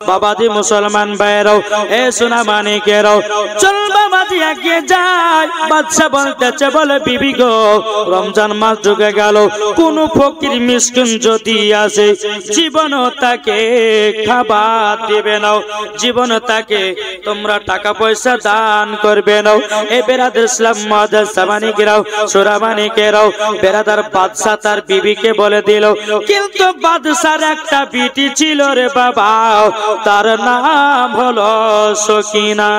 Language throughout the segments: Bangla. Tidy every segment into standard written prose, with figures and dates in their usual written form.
বাবাজি মুসলমান ভাইরাও এ সোনা মানিকেরাও চল বাবাজি এগিয়ে যায়। বাদশা বলতেছে বলে বিবি গো রমজান মাস ঢুকে গেল, কোন ফকির মিসকিন যদি আসে জীবন তাকে খাবার দিবে নাও, জীবন তাকে তোমরা টাকা পয়সা দান করবে নাও। এ বেরাদার ইসলাম মাদ্রাসা মানিকেরাও সোনা মানিকেরাও বেরাদার বাদশা তার বিবিকে বলে দিল, কিন্তু বাদশার একটা বিটি ছিল রে বাবা, তার নাম হলো সকিনা।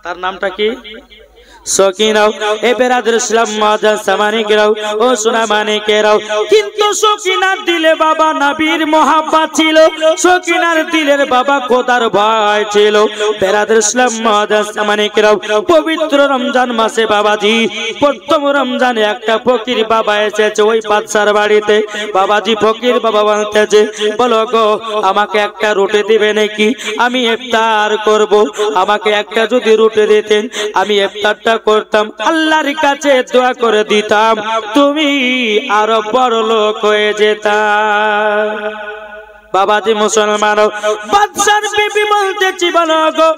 তার নামটা কি? সকিনাও। এ বেরাদার ইসলাম মাদ্রাসা মানিকেরাও ও সোনা মানিকেরাও কিন্তু সকিনার দিলে বাবা নবীর মোহাব্বত ছিল, সকিনার দিলের বাবা খোদার ভয় ছিল। বেরাদার ইসলাম মাদ্রাসা মানিকেরাও পবিত্র রমজান মাসে বাবাজি প্রথম রমজানে একটা ফকির বাবা এসেছে ওই বাদশার বাড়িতে। বাবাজি ফকির বাবা বলতেছে বলো গো আমাকে একটা রুটি দিবে নাকি, আমি ইফতার করব, আমাকে একটা যদি রুটি দিতেন আমি ইফতারটা করতাম, আল্লাহর কাছে দোয়া করে দিতাম, তুমি আরো বড় লোক হয়ে যেতাম। বাবাজি মুসলমান বাদশার বিবি বলতেছি বলো গো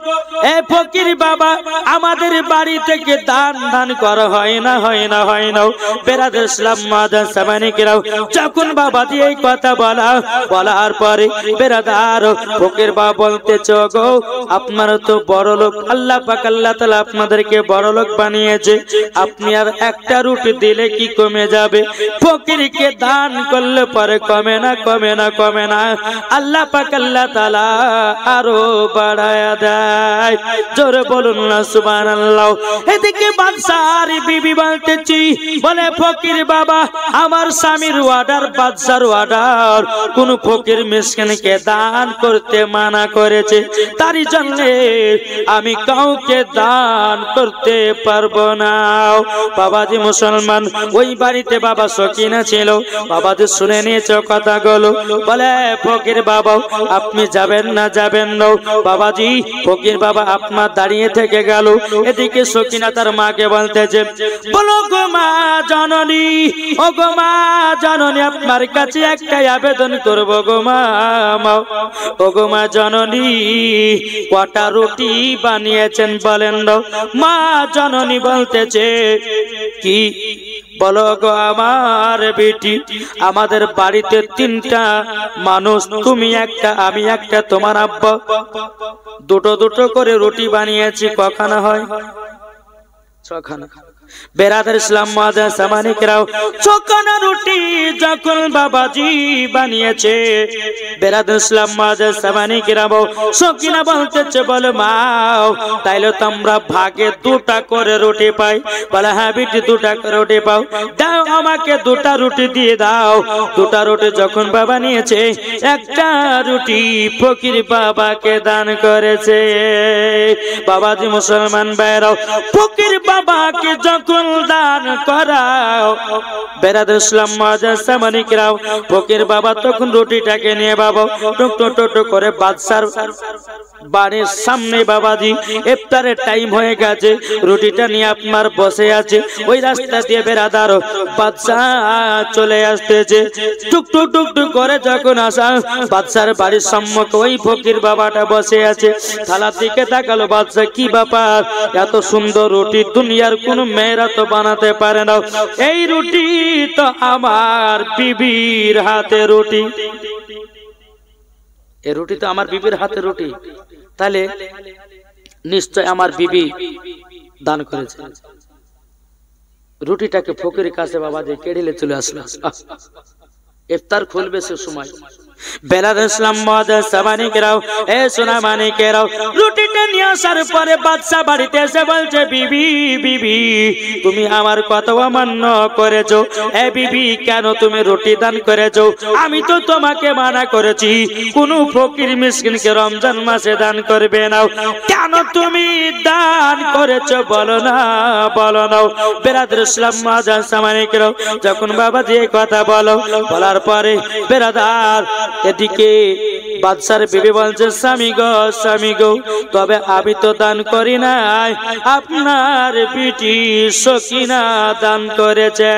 এ ফকির বাবা আমাদের বাড়ি থেকে দান দান করা হয় না হয় না হয় না। বেরাদার ইসলাম মাদ্রাসা মানিকেরাও যখন বাবাজি এই কথা বলার পরে বেরাদার ফকির বাবা বলতেছে গো আপনারা তো বড় লোক, আল্লাহ পাক আল্লাহ তাআলা আপনাদেরকে বড় লোক বানিয়েছে, আপনি আর একটা রুটি দিলে কি কমে যাবে? ফকিরকে দান করলে পরে কমে না কমে না কমে না, আল্লাহ পাক আল্লাহ তাআলা আরো বাড়ায়া দেয়। জোরে বলুন না সুবহানাল্লাহ। এদিকে বাদশার বিবি বলতেছি বলে ফকির বাবা আমার স্বামীর অর্ডার, বাদশার অর্ডার, কোন ফকির মিসকিনকে দান করতে মানা করেছে, তারই জন্য আমি কাউকে দান করতে পারবো না। বাবাজি মুসলমান ওই বাড়িতে বাবা সকিনা ছিল, বাবাজি শুনে নিয়েছে কথাগুলো, বলে ফকির বাবা আপনি যাবেন না যাবেন না। বাবাজি ফকির বাবা আপনার দাঁড়িয়ে থেকে গেল। এদিকে সকিনা তার মাকে বলতেছে বলো গো মা জননী, ও গো মা জননী আপনার কাছে একটাই আবেদন করব গো মা, ও গো মা জননী কটা রুটি বানিয়েছেন বলেন না। মা জননী বলতেছে কি বলো গো আমার বেটি, আমাদের বাড়িতে তিনটা মানুষ, তুমি একটা আমি একটা তোমার আব্বা, দুটো দুটো করে রুটি বানিয়েছি, কখানা হয়? ছখানা। বেরাদার ইসলাম মাদ্রাসা মানিকেরাও ছখানা রুটি যখন বাবাজি বানিয়েছে, বেরাদার ইসলাম মাদ্রাসা মানিকেরাও সকিনা বলতেছে বলে মা তাইলে তোমরা ভাগে দুটা করে রুটি পাই? বলে হ্যাঁ বেটি দুটা করে রুটি পাও, দাও আমাকে দুটা রুটি দিয়ে দাও। দুটা রুটি যখন বাবা নিয়েছে একটা রুটি ফকির বাবাকে দান করেছে। বাবাজি মুসলমান ভাইরাও ফকির বাবাকে যখন দান করাও বেরাদার ইসলাম মাদ্রাসা মানিকেরাও ফকির বাবা তখন রুটিটাকে নিয়ে বাবা টুকটো টুকটো করে বাদশার বাড়ির সামনে বাবাজি ইফতারের টাইম হয়ে গেছে, রুটিটা নিয়ে আপনার বসে আছে, ওই রাস্তা দিয়ে বেরাদার বাদশা চলে আসতেছে। টুকটু টুকটু করে যখন আসা বাদশার বাড়ির সম্মুখে ওই ফকির বাবাটা বসে আছে, থালার দিকে তাকালো বাদশা কি ব্যাপার এত সুন্দর রুটি দুনিয়ার কোন মেয়েরা তো বানাতে পারে না, এই রুটি তো আমার বিবির হাতে রুটি, এই রুটি তো আমার বিবির হাতে রুটি, তাহলে নিশ্চয় আমার বিবি দান করেছে। রুটিটাকে ফকিরের কাছে বাবা যে কেড়ে চলে আসলো। ইফতার খুলবে সে সময় বেরাদার ইসলাম মাদ্রাসা মানিকেরাও এ সোনা মানিকেরাও রুটিটা নিয়ে আসার পরে বাদশা বাড়িতে এসে বলছে বিবি বিবি তুমি আমার কথা অমান্য করেছো, এ বিবি কেন তুমি রুটি দান করেছো? আমি তো তোমাকে মানা করেছি কোন ফকির মিসকিনকে রমজান মাসে দান করবে না, কেন তুমি দান করেছো বলো না বলো না। বেরাদার ইসলাম মাদ্রাসা মানিকেরাও যখন বাবা যে কথা বলার পরে বেরাদার এদিকে বাদশার বিবি বলছে স্বামী গো তবে আমি তো দান করি নাই, আপনার বিটি সকিনা দান করেছে,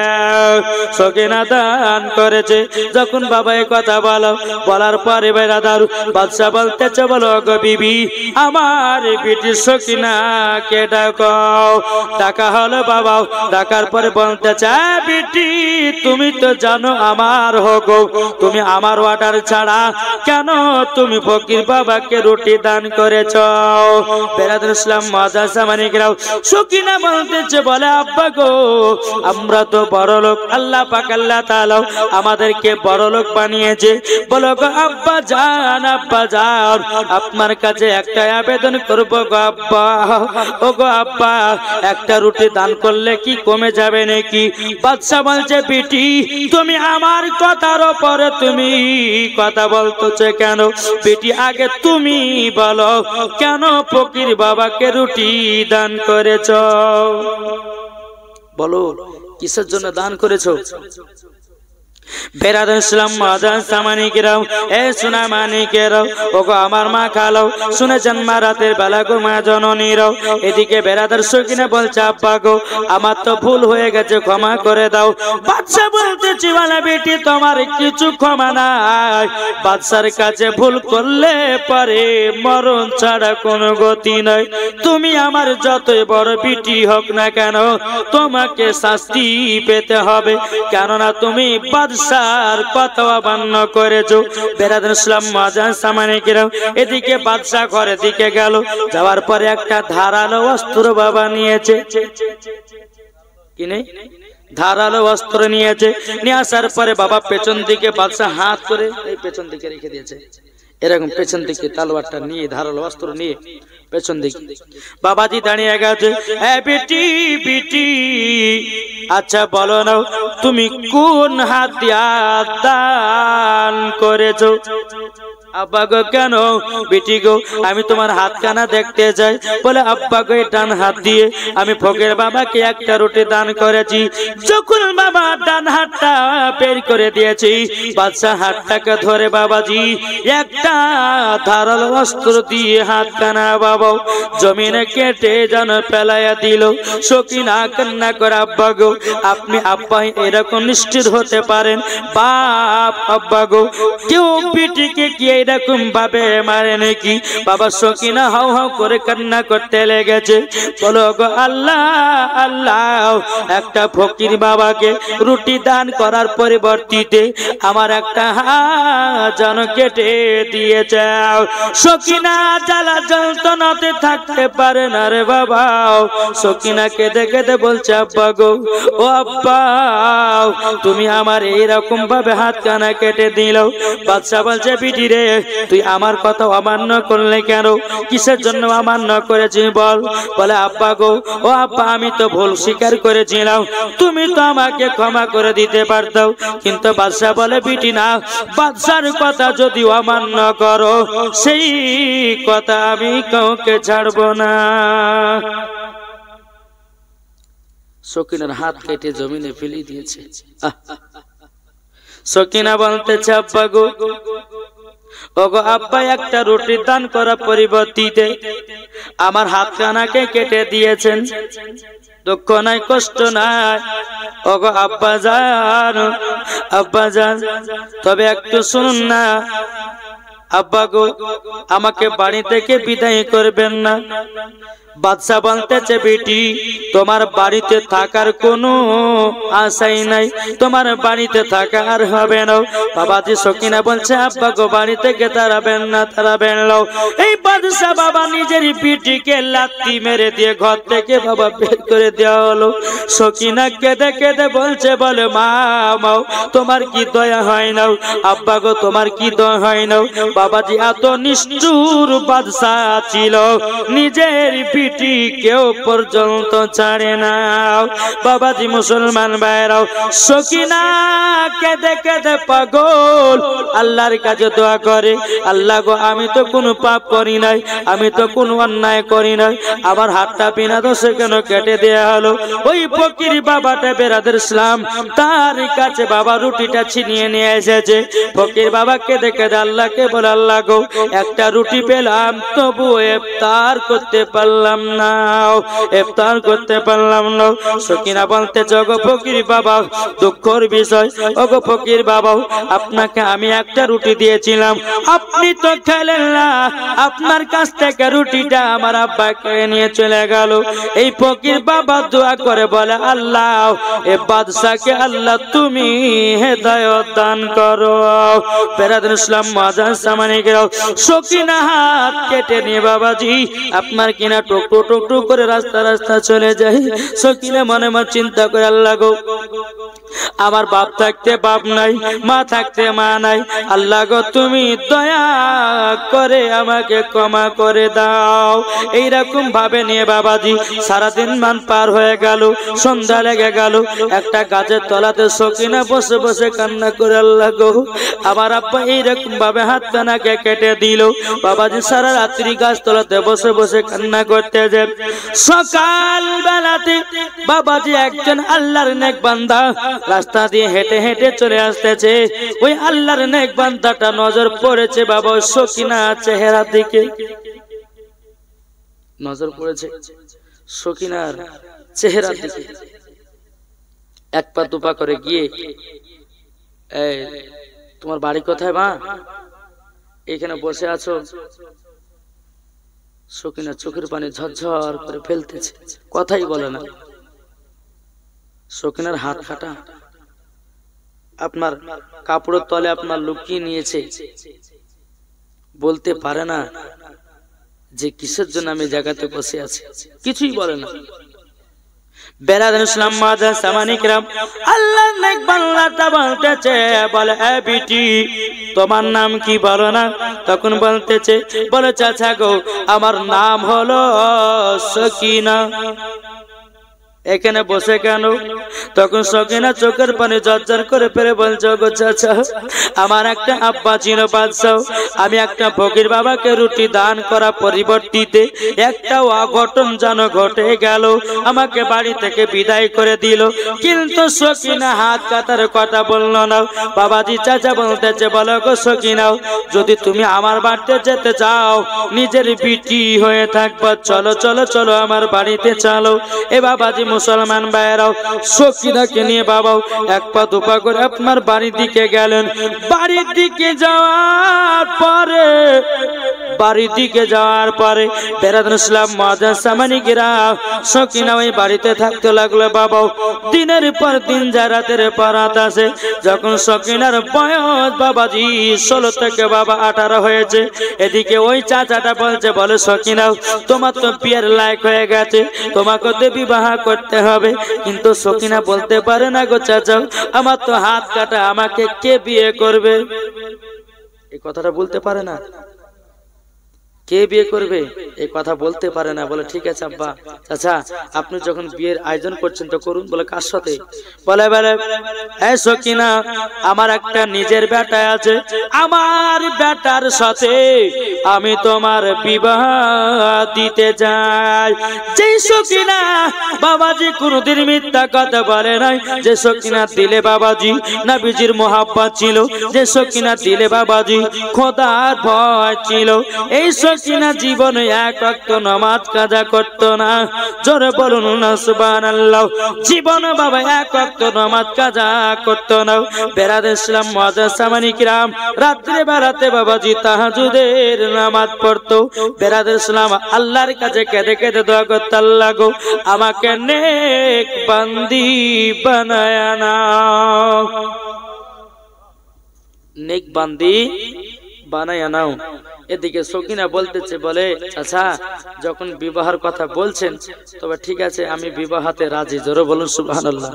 সকিনা দান করেছে। যখন বাবা এই কথা বলার পরে বেরাদার বাদশা বলতেছে বলো গো বিবি আমার বিটি সকিনাকে ডাকো। ডাকা হলো বাবা, ডাকার পরে বলতেছে বিটি তুমি তো জানো আমার হক, তুমি আমার অর্ডার ছাড়া কেন তুমি ফকির বাবাকে রুটি দান করেছ? বেরাদুল ইসলাম মাদ্রাসা মানিকরাও সকিনা বলতেছে বলে আব্বা গো আমরা তো বড় লোক, আল্লাহ পাক আল্লাহ তাআলা আমাদেরকে বড় লোক বানিয়েছে। বলো গো আব্বা জান আপনার কাছে একটা আবেদন করব গো আব্বা, ও গো আব্বা একটা রুটি দান করলে কি কমে যাবে নাকি? বাদশা বলছে বিটি তুমি আমার কথার উপরে তুমি কথা বলতেছো কেন? বিটি আগে তুমি বলো কেন ফকির বাবাকে রুটি দান করেছ? বলো কিসের জন্য দান করেছো? বেরাদুল ইসলাম মাদ্রাসা মানিকেরাও এ সোনা মানিকেরাও ওগো আমার মা খালাও শুনেছেন মা রাতের বেলা গো মা জননীরাও। এদিকে বেরাদার সকিনা বলছে আব্বা গো আমার তো ভুল হয়ে গেছে ক্ষমা করে দাও। বাদশা বলতেছি বলে বেটি তোমার কিছু ক্ষমা নাই, বাদশার কাছে ভুল করলে পরে মরণ ছাড়া কোনো গতি নাই। তুমি আমার যতই বড় বিটি হোক না কেন তোমাকে শাস্তি পেতে হবে, কেননা তুমি বাদশার কথা অমান্য করেছো। বেরাদুল ইসলাম মাদ্রাসা মানিকেরাও এদিকে বাদশা ঘরের দিকে গেল, যাওয়ার পরে একটা ধারালো অস্ত্র বাবা নিয়েছে, কিনে ধারালো অস্ত্র নিয়েছে। নিয়ে আসার পরে বাবা পেছন দিকে বাদশা হাত করে এই পেছন দিকে রেখে দিয়েছে, এরকম পেছন দিকে তলোয়ারটা নিয়ে ধারালো অস্ত্র নিয়ে পেছন দিকে বাবাজি দাঁড়িয়ে গেছে। বেটি বেটি আচ্ছা বলো না তুমি কোন হাত দিয়া দান করেছো? আব্বা গো কেন? বেটি গো আমি তোমার হাত কানা দেখতে চাই। বলে আব্বা গো ডান হাত দিয়ে আমি ফকির বাবাকে একটা রুটি দান করেছি। যখন বাবা ডান হাতটা বের করে দিয়েছি বাদশা হাতটাকে ধরে বাবাজি একটা ধারালো অস্ত্র দিয়ে হাত কানা বাবা জমিনে কেটে যেন ফেলাইয়া দিল। সকিনা কান্না করে আব্বা গো আপনি আব্বা এরকম নিশ্চিত হতে পারেন? বাপ আব্বা গো কেউ বিটিকে কি এরকম ভাবে মারে নাকি? বাবা সকিনা হাউ হাউ করে কান্না করতে লেগেছে। বলো গো আল্লাহ আল্লাহ একটা ফকির বাবাকে রুটি দান করার পরিবর্তিতে আমার একটা হাত যেন কেটে দিয়ে যাও। সকিনা জ্বালা যন্ত্রণাতে থাকতে পারে না রে বাবা। সকিনা কেঁদে কেঁদে বলছে আব্বা গো ও আব্বা তুমি আমার এইরকম ভাবে হাত কানা কেটে দিল। বাদশা বলছে বিটি রে তুই আমার কথা অমান্য করলে কেন? কিসের জন্য অমান্য করেছি বল? বলে আব্বা গো ও আব্বা আমি তো ভুল স্বীকার করেছিলাম, তুমি তো আমাকে ক্ষমা করে দিতে পারতাও। কিন্তু বাদশা বলে বিটি না, বাদশার কথা যদি অমান্য করো সেই কথা আমি কাউকে ছাড়বো না। সকিনার হাত কেটে জমিনে ফেলে দিয়েছে। সকিনা বলতেছে আব্বা গো ওগো আব্বা একটা রুটি দান করার পরিবর্তিতে আমার হাত কানাকে কেটে দিয়েছেন, দুঃখ নাই কষ্ট নাই। ওগো আব্বা জান তবে একটু শুনুন না আব্বা গো আমাকে বাড়ি থেকে বিদায় করবেন না। বাদশা বলতেছে বেটি তোমার বাড়িতে থাকার কোনো আশাই নাই, তোমার বাড়িতে থাকা আর হবে না। বাবাজি সকিনা বলছে আব্বা গো বাড়ি থেকে তাড়াবেন না তাড়াবেন না। এই বাদশা বাবা নিজের বিটিকে লাথি মেরে দিয়ে ঘর থেকে বাবা বের করে দেওয়া হলো। সকিনা কেঁদে কেঁদে বলছে বলে মা মাও তোমার কি দয়া হয় না? আব্বা গো তোমার কি দয়া হয় না? বাবাজি এত নিষ্ঠুর বাদশা ছিল নিজের বিটি কেউ পর্যন্ত ছাড়ে না। বাবাজি মুসলমান ভাইরাও, সকিনা কেঁদে কেঁদে পাগল আল্লাহর কাছে দোয়া করে, আল্লাহ গো আমি তো কোনো পাপ করি নাই, আমি তো কোনো অন্যায় করি নাই, আবার হাতটা বিনা দোষে কেন কেটে দেয়া হলো। ওই ফকির বাবাটা বেরাদের ইসলাম তার কাছে বাবা রুটিটা ছিনিয়ে নিয়ে এসেছে। ফকির বাবা কেঁদে কেঁদে আল্লাহকে বলে, আল্লাহ গো একটা রুটি পেলাম তবু ইফতার করতে পারলাম না, ইফতার করতে পারলাম না। সকিনা বলতে জগো ফকির বাবা দুঃখের বিষয়, ওগো ফকির বাবা আপনাকে আমি একটা রুটি দিয়েছিলাম, আপনি তো খেলেন না, আপনার কাছ থেকে রুটিটা আমার আব্বা কেড়ে নিয়ে চলে গেল। এই ফকির বাবা দোয়া করে বলে, আল্লাহ এ বাদশাকে আল্লাহ তুমি হেদায়েত দান করো। বেরাদুল ইসলাম মাজান সামানে গেও, সকিনা হাত কেটে নিয়ে বাবাজি আপনার কিনা টুকটু টুকটু করে রাস্তা রাস্তা চলে যায়। সকিনা মনে মনে চিন্তা করে, আল্লাহ গো আমার বাপ থাকতে বাপ নাই, মা থাকতে মা নাই, আল্লাহ গো তুমি দয়া করে আমাকে ক্ষমা করে দাও। এইরকম ভাবে নিয়ে বাবাজি সারাদিন মান পার হয়ে গেল, সন্ধ্যা লেগে গেল। একটা গাছের তলাতে সকিনা বসে বসে কান্না করে, আল্লাহ গো আমার আব্বা এইরকম ভাবে হাত কানাকে কেটে দিল। বাবাজি সারা রাত্রি গাছ তলাতে বসে বসে কান্না করতে যায়। সকাল বেলাতে বাবাজি একজন আল্লাহর নেক বান্দা রাস্তা দিয়ে হেঁটে হেঁটে চলে আসতেছে। ওই আল্লাহর নেক বান্দাটা নজর পড়েছে বাবা সকিনার চেহারার দিকে, নজর পড়েছে সকিনার চেহারার দিকে। এক পা দুপা করে গিয়ে, এই তোমার বাড়ি কোথায় মা? এখানে বসে আছো। সকিনা চোখের পানি ঝরঝর করে ফেলতেছে, কথাই বলে না। সকিনার হাত কাটা, আপনার কাপড়ের তলে আপনার লুকিয়ে নিয়েছে, বলতে পারে না যে কিসের জন্য আমি জায়গাতে বসে আছি, কিছুই বলে না। বেরাদুল ইসলাম মাজান সামানি কিরাম আল্লাহর নেক বান্দাটা বলতেছে, বলে এ বিটি তোমার নাম কি বলো না? তখন বলতেছে, বলে চাচা গো আমার নাম হলো সকিনা। এখানে বসে কেন? তখন সকিনা চোখের পানি জর্জর করে ফেলে বলছে, গো চাচা আমার একটা আব্বা ছিল বাদশাহ, আমি একটা ফকির বাবাকে রুটি দান করা পরিবর্তিতে একটা অঘটন যেন ঘটে গেল, আমাকে বাড়ি থেকে বিদায় করে দিল। কিন্তু সকিনা হাত কাটার কথা বললো না। বাবাজি চাচা বলতেছে, বলো গো সকিনা যদি তুমি আমার বাড়িতে যেতে চাও, নিজের বিটি হয়ে থাকবা, চলো চলো চলো আমার বাড়িতে চলো। এ বাবাজি মুসলমান ভাইরাও সকিনাকে নিয়ে বাবাও এক পা দুপা করে আপনার বাড়ির দিকে গেলেন। বাড়ির দিকে যাওয়ার পরে বেরাদুল ইসলাম মাজান সামানি কিরাম সকিনা ওই বাড়িতে থাকতে লাগলো। বাবাও দিনের পর দিন যায়, রাতের পর রাত আসে। যখন সকিনার বয়স বাবাজি 16 থেকে বাবা 18 হয়েছে, এদিকে ওই চাচাটা বলছে, বলে সকিনা তোমার তো বিয়ের লায়ক হয়ে গেছে, তোমাকে তো বিবাহ করতে হবে। কিন্তু সকিনা বলতে পারে না, গো চাচা আমার তো হাত কাটা, আমাকে কে বিয়ে করবে? এই কথাটা বলতে পারে না। কে বিয়ে করবে এই কথা বলতে পারে না। বলে ঠিক আছে আব্বা, চাচা আপনি যখন বিয়ের আয়োজন করছেন তো করুন। বলে কার সাথে? বলে বলে এই সকিনা আমার একটা নিজের বেটা আছে, আমার বেটার সাথে আমি তোমার বিবাহ দিতে যাই। যে সকিনা বাবাজি কোনদিন মিথ্যা কথা বলে নাই, যে সকিনা দিলে বাবাজি নবীজির মোহাব্বত ছিল, যে সকিনা দিলে বাবাজি খোদার ভয় ছিল, এই সকিনা জীবনে এক ওয়াক্ত নামাজ কাজা করত না। জোরে বলুন না সুবহানাল্লাহ। জীবনে বাবা এক ওয়াক্ত নামাজ কাজা করত না। বেরাদুল ইসলাম মাজান সামানি কিরাম রাত্রে বেলাতে বাবাজি তাহাজ্জুদের নামাজ পড়তো। বেরাদুল ইসলাম আল্লাহর কাছে কেঁদে কেঁদে দোয়া করত, আল্লাহ গো আমাকে নেক বান্দি বানায় নাও, নেক বান্দি বানায় নাও। এদিকে সকিনা বলতেছে, বলে চাচা যখন বিবাহের কথা বলছেন তবে ঠিক আছে আমি বিবাহতে রাজি। জোরে বলুন সুবহানাল্লাহ।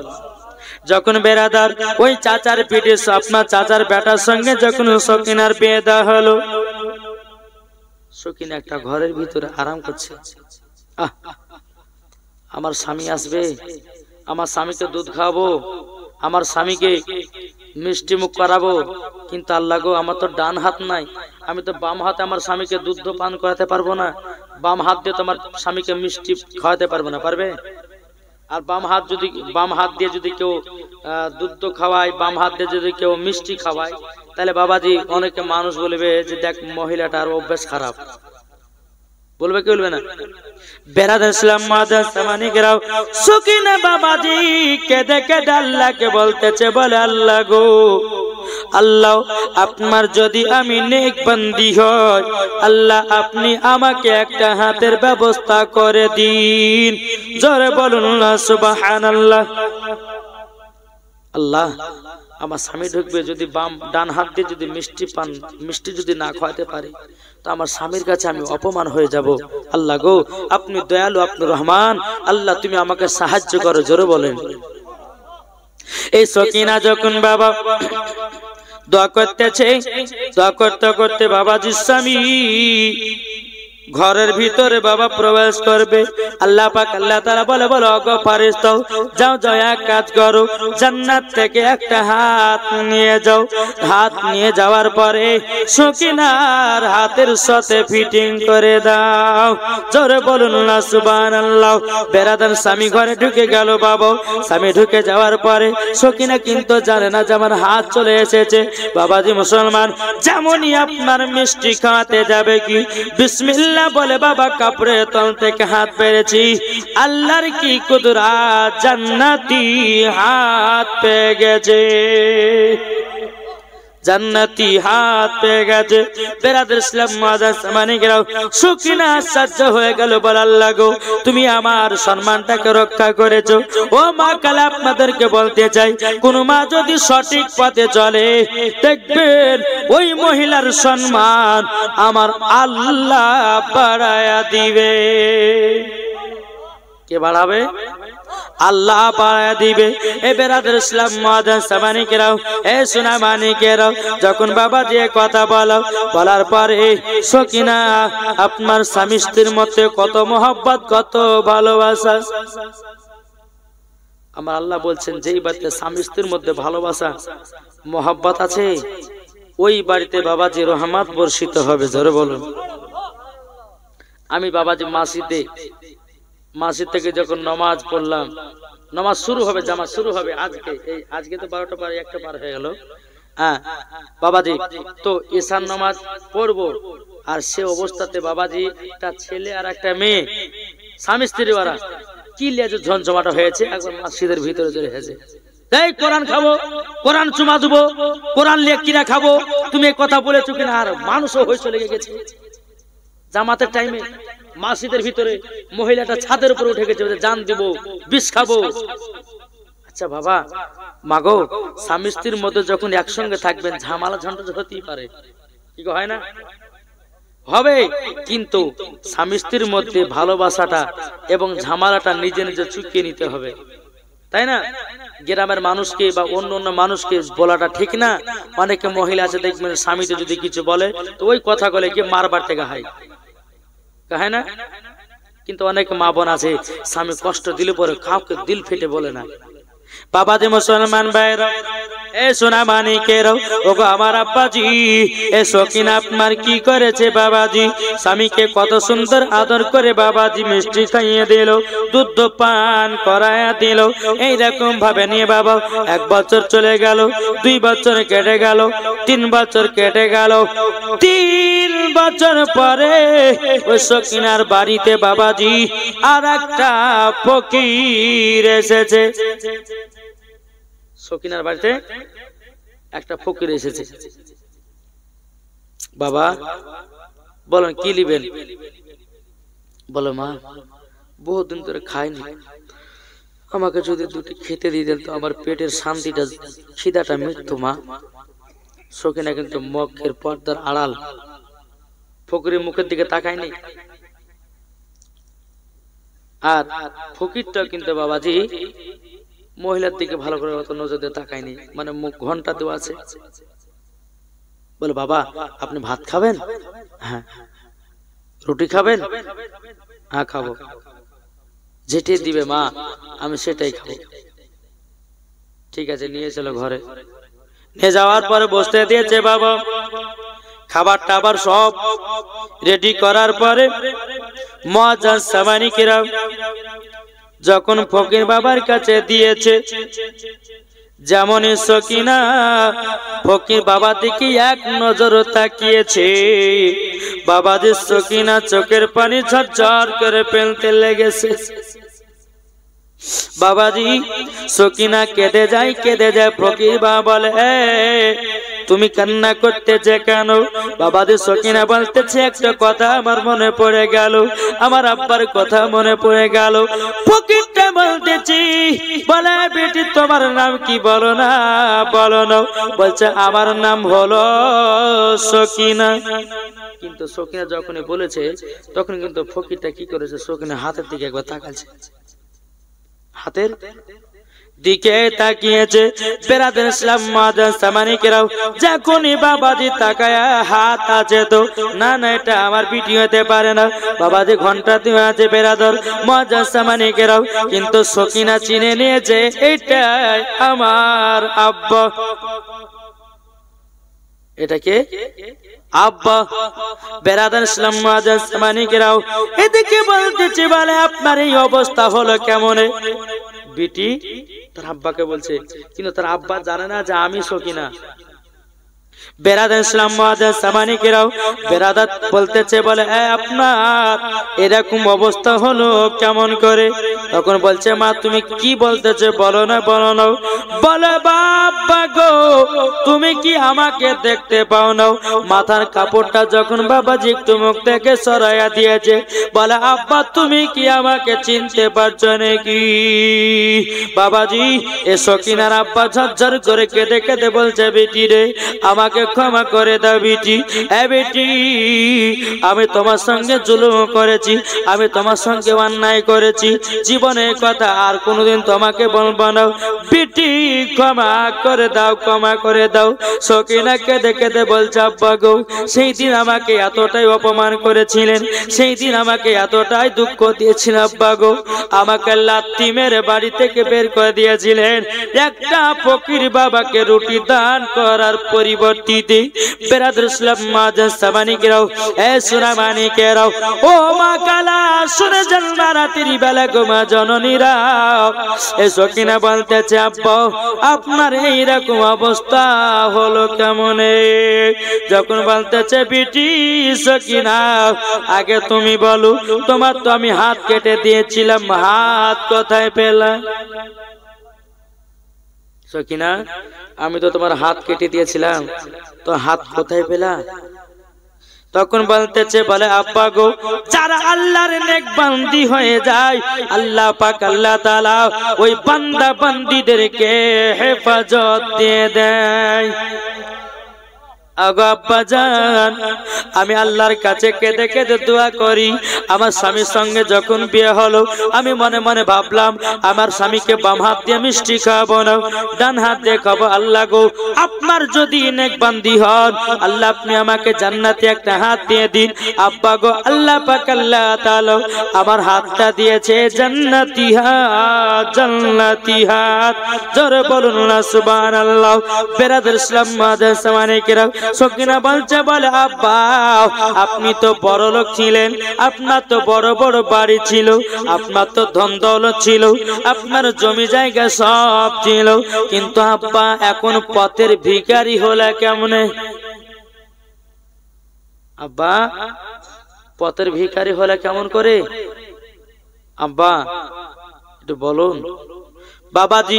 যখন বেরাদার ওই চাচার পিঠে আপনার চাচার বেটার সঙ্গে যখন সকিনার বিয়ে দেওয়া হলো, সকিনা একটা ঘরের ভিতরে আরাম করছে। আমার স্বামী আসবে, আমার স্বামীকে দুধ খাওয়াবো, আমার স্বামীকে মিষ্টি মুখ করাবো, কিন্তু আল্লাহ গো আমার তো ডান হাত নাই, আমি তো বাম হাতে আমার স্বামীকে দুধ পান করাতে পারবো না, বাম হাত দিয়ে তোমার স্বামীকে মিষ্টি খাওয়াতে পারবো না, পারবে? আর বাম হাত দিয়ে যদি কেউ দুধ খাওয়ায়, বাম হাত দিয়ে যদি কেউ মিষ্টি খাওয়ায়, তাহলে বাবাজি অনেকে মানুষ বলবে যে দেখ মহিলাটার অভ্যাস খারাপ, বলবে কি বলবে না? বেরাদার ইসলাম মাদার সামানিকেরাও সুকিনা বাবাজি কেঁদে কেঁদে আল্লাহকে বলতেছে, বলে আল্লাহ গো, আল্লাহ আপনার যদি আমি নেক বান্দি হই, আল্লাহ আপনি আমাকে একটা হাতের ব্যবস্থা করে দিন। জোরে বলুন না সুবহানাল্লাহ। আল্লাহ আমার স্বামী ঢুকবে, যদি ডান হাত দিয়ে যদি মিষ্টি যদি না খাওয়াতে পারি, তো আমার স্বামীর কাছে আমি অপমান হয়ে যাব। আল্লাহ গো আপনি দয়ালু, আপনি রহমান, আল্লাহ তুমি আমাকে সাহায্য করো। জোরে বলেন। এই সকিনা যখন বাবা দোয়া করতেছে, দোয়া করতে করতে বাবাজির স্বামী ঘরের ভিতরে বাবা প্রবেশ করবে। আল্লাহ পাক আল্লাহ তাআলা বলে, বলো গো ফেরেশতা যাও যাও এক কাজ করো, জান্নাত থেকে একটা হাত নিয়ে যাও। হাত নিয়ে যাওয়ার পরে সকিনার হাতের সাথে ফিটিং করে দাও। জোরে বলুন না সুবহানাল্লাহ। বেরাদার স্বামী ঘরে ঢুকে গেল বাবা। স্বামী ঢুকে যাওয়ার পরে সকিনা কিন্তু জানে না যে আমার হাত চলে এসেছে। বাবাজি মুসলমান, যেমনই আপনার মিষ্টি খাওয়াতে যাবে কি বিসমিল্লাহ বলে বাবা কাপড়ের তল থেকে হাত পেরেছি, আল্লাহর কি কুদরত, জান্নাতি হাত পেয়ে গেছে, জান্নাতি হাত পেয়ে গেছে। বেরাদার ইসলাম মাদার সামানিকেরাও সকিনা আশ্চর্য হয়ে গেল, বল আল্লাহ গো তুমি আমার সম্মানটাকে রক্ষা করেছো। ও মা কালে আপনাদেরকে বলতে চাই, কোন মা যদি সঠিক পথে চলে দেখবেন ওই মহিলার সম্মান আমার আল্লাহ বাড়ায়া দিবে। কে বাড়াবে? আল্লাহ বাড়ায়া দিবে। এ বেরাদার ইসলাম মাদার সামানিকেরাও, এ সোনা মানিকেরাও, যখন বাবা দিয়ে কথা বলার পরে সকিনা আপনার স্বামী স্ত্রীর মধ্যে কত মহব্বত, কত ভালোবাসা। আমার আল্লাহ বলছেন যেই বাড়িতে স্বামী স্ত্রীর মধ্যে ভালোবাসা মহব্বত আছে, ওই বাড়িতে বাবাজি রহমত বর্ষিত হবে। জোরে বলুন। আমি বাবাজি মাসিদ থেকে যখন নামাজ পড়লাম, নামাজ শুরু হবে, জামাত শুরু হবে আজকে তো 12টা পার 1টা পার হয়ে গেল। হ্যাঁ বাবাজি, তো ঈশার নামাজ পড়বো, আর সে অবস্থাতে বাবাজি একটা ছেলে আর একটা মেয়ে স্বামী স্ত্রী ওরা কি লেজে ঝনঝমাটা হয়েছে, একবার মসজিদের ভিতরে চলে এসেছে, এই কোরআন খাবো, কোরআন চুমা দেবো, কোরআন লিয়ে কিনা খাবো, তুমি এই কথা বলেছো কিনা। আর মানুষও হয়ে চলে গেছে জামাতের টাইমে। মসজিদের ভিতরে মহিলাটা ছাদের উপরে উঠে গেছে, জান দিব, বিষ খাবো। আচ্ছা বাবা, মাগো স্বামী স্ত্রীর মধ্যে যখন একসঙ্গে থাকবেন ঝামেলা ঝঞ্ঝাট হতেই পারে, কি হয় না? হবে, কিন্তু স্বামী স্ত্রীর মধ্যে ভালোবাসাটা এবং ঝামেলাটা নিজে নিজে চুকিয়ে নিতে হবে, তাই না? গ্রামের মানুষকে বা অন্য অন্য মানুষকে বলাটা ঠিক না। অনেকে মহিলা আছে দেখবেন স্বামীতে যদি কিছু বলে তো ওই কথা বলে কি মারবার থেকে হয় না, কিন্তু অনেক মা বোন আছে স্বামী কষ্ট দিলে পরে কাউকে দিল ফেটে বলে না। বাবাজি মুসলমান ভাইরা, এ সোনা মানিকেরাও, ওগো আমার আব্বাজি, এ সকিনা আপনার কি করেছে বাবাজি, স্বামীকে কত সুন্দর আদর করে বাবাজি মিষ্টি খাইয়ে দিল, দুধ পান করায়া দিল। এইরকম ভাবে নিয়ে বাবা 1 বছর চলে গেল, 2 বছর কেটে গেল, 3 বছর কেটে গেল। 3 বছর পরে ওই সকিনার বাড়িতে বাবাজি আর একটা ফকির এসেছে। সকিনার বাড়িতে একটা ফকির এসেছে। বাবা বলেন কি নিবেন? বলো মা বহুদিন ধরে খাইনি, আমাকে যদি 2টি খেতে দিতেন তো আমার পেটের শান্তিটা, খিদাটা মিটতো মা। সকিনা কিন্তু মুখের পর্দার আড়াল, ফকিরের মুখের দিকে তাকায়নি। আর ফকিরটা কিন্তু বাবাজি মহিলার দিকে ভালো করে অত নজর দিয়ে তাকায়নি, মানে মুখ ঘন্টা দেওয়া আছে। বলে বাবা আপনি ভাত খাবেন? হ্যাঁ। রুটি খাবেন? হ্যাঁ খাবো। যেটি দিবে মা আমি সেটাই খাবো। ঠিক আছে, নিয়ে চলো ঘরে। নিয়ে যাওয়ার পরে বসতে দিয়েছে বাবা। খাবার টাবার সব রেডি করার পরে মুয়াজ্জিন সামানিকেরা যখন ফকির বাবার কাছে দিয়েছে, যেমনই সকিনা ফকির বাবা দিকে এক নজর তাকিয়েছে, বাবাজি সকিনা চোখের পানি ঝরঝর করে ফেলতে লেগেছে। বাবাজি সকিনা কেঁদে যায় ফকির বাবা বলে, তুমি কান্না করতেছে কেন? বাবাজি সকিনা বলতেছে, একটা কথা আমার মনে পড়ে গেল, আমার আব্বার কথা মনে পড়ে গেল। ফকিরটা বলতেছি, বলে বেটি তোমার নাম কি বলো না? বলো না। বলছে আমার নাম হলো সকিনা। কিন্তু সকিনা যখনই বলেছে তখন কিন্তু ফকিরটা কি করেছে, সকিনা হাতের দিকে একবার তাকাচ্ছে, হাতের দিকে তাকিয়েছে। বেরাদের ইসলাম মুয়াজ্জিন সামানিকেরাও যখনই বাবাজি তাকায়, হাত আছে তো না না এটা আমার বিটি হতে পারে না, বাবাজি ঘন্টা দিয়ে আছে বেরাদর মুয়াজ্জিন সামানিকেরাও। কিন্তু সকিনা চিনে নিয়েছে এটাই আমার আব্বা। এটা কে? আব্বা। বেরাদার ইসলাম মুয়াজ্জিন সামানিকেরাও এদিকে বলতেছে, বলে আপনার এই অবস্থা হলো কেমনে? বিটি তার আব্বাকে বলছে, কিন্তু তার আব্বা জানে না যে আমি সকিনা। বেরাদার ইসলাম মুয়াজ্জিন সামানিকেরাও বেরাদার বলতেছে, বলে আপনার এরকম অবস্থা হলো কেমন করে? তখন বলছে, মা তুমি কি বলতেছে বলো না বলো না। বলে বাবা গো তুমি কি আমাকে দেখতে পাও না? মাথার কাপড়টা যখন বাবাজি একটু মুখ থেকে সরাইয়া দিয়েছে, বলে আব্বা তুমি কি আমাকে চিনতে পারছো নাকি? বাবাজি এ সকিনার আব্বা ঝরঝর করে কেঁদে কেঁদে বলছে, বেটি রে আমাকে ক্ষমা করে দাও বেটি। বেটি আমি তোমার সঙ্গে জুলুম করেছি, আমি তোমার সঙ্গে অন্যায় করেছি, জীবনে কথা আর কোনোদিন তোমাকে বলবো না বেটি, ক্ষমা করে দাও ক্ষমা করে দাও। সকিনা কেঁদে কেঁদে বলছে, আব্বা গো সেই দিন আমাকে এতটাই অপমান করেছিলেন, সেই দিন আমাকে এতটাই দুঃখ দিয়েছিলেন আব্বা গো, আমাকে লাত্তি মেরে বাড়ি থেকে বের করে দিয়েছিলেন একটা ফকির বাবাকে রুটি দান করার পরিবর্তে। বেরাদর ইসলাম মুয়াজ্জিন সামানিকেরাও সুনামানিকেরাও ও মা কালা শুনে যান রাতের বেলা গো মা জননীরা। সকিনা বলতেছে, আব্বা আপনার এইরকম অবস্থা হলো কেমনে? যখন বলতেছে, বিটি সকিনা আগে তুমি বলো, তোমার তো আমি হাত কেটে দিয়েছিলাম, হাত কোথায় পেলা? সকিনা আমি তো তোমার হাত কেটে দিয়েছিলাম, তো হাত কোথায় পেলা? তখন বলতেছে, বলে আব্বা গো যারা আল্লাহর নেক বান্দি হয়ে যায় আল্লাহ পাক আল্লাহ তাআলা ওই বান্দা বান্দীদেরকে হেফাজত দিয়ে দেয়। আগো আব্বা জান আমি আল্লাহর কাছে কেঁদে কেঁদে দোয়া করি। আমার স্বামীর সঙ্গে যখন বিয়ে হলো আমি মনে মনে ভাবলাম আমার স্বামীকে বাম হাত দিয়ে মিষ্টি খাওয়াবো না, ডান হাত দিয়ে খাবো। আল্লাহ গো আপনার যদি নেক বান্দি হন আল্লাহ আপনি আমাকে জান্নাতে একটা হাত দিয়ে দিন। আব্বা গো আল্লাহ পাক আল্লাহ তাআলা আমার হাতটা দিয়েছে জান্নাতি হাত, জান্নাতি হাত। জোরে বলুন না সুবহানাল্লাহ। বেরাদর ইসলাম মুয়াজ্জিন সামানিকেরাও সকিনা বলছে, বলে আব্বা আপনি তো বড় লোক ছিলেন, আপনার তো বড় বড় বাড়ি ছিল, আপনার তো ধন দৌলত ছিল, আপনার জমি জায়গা সব ছিল, কিন্তু আব্বা এখন পথের ভিখারি হলো কেমনে? আব্বা পথের ভিখারি হলো কেমন করে? আব্বা একটু বলুন। বাবাজি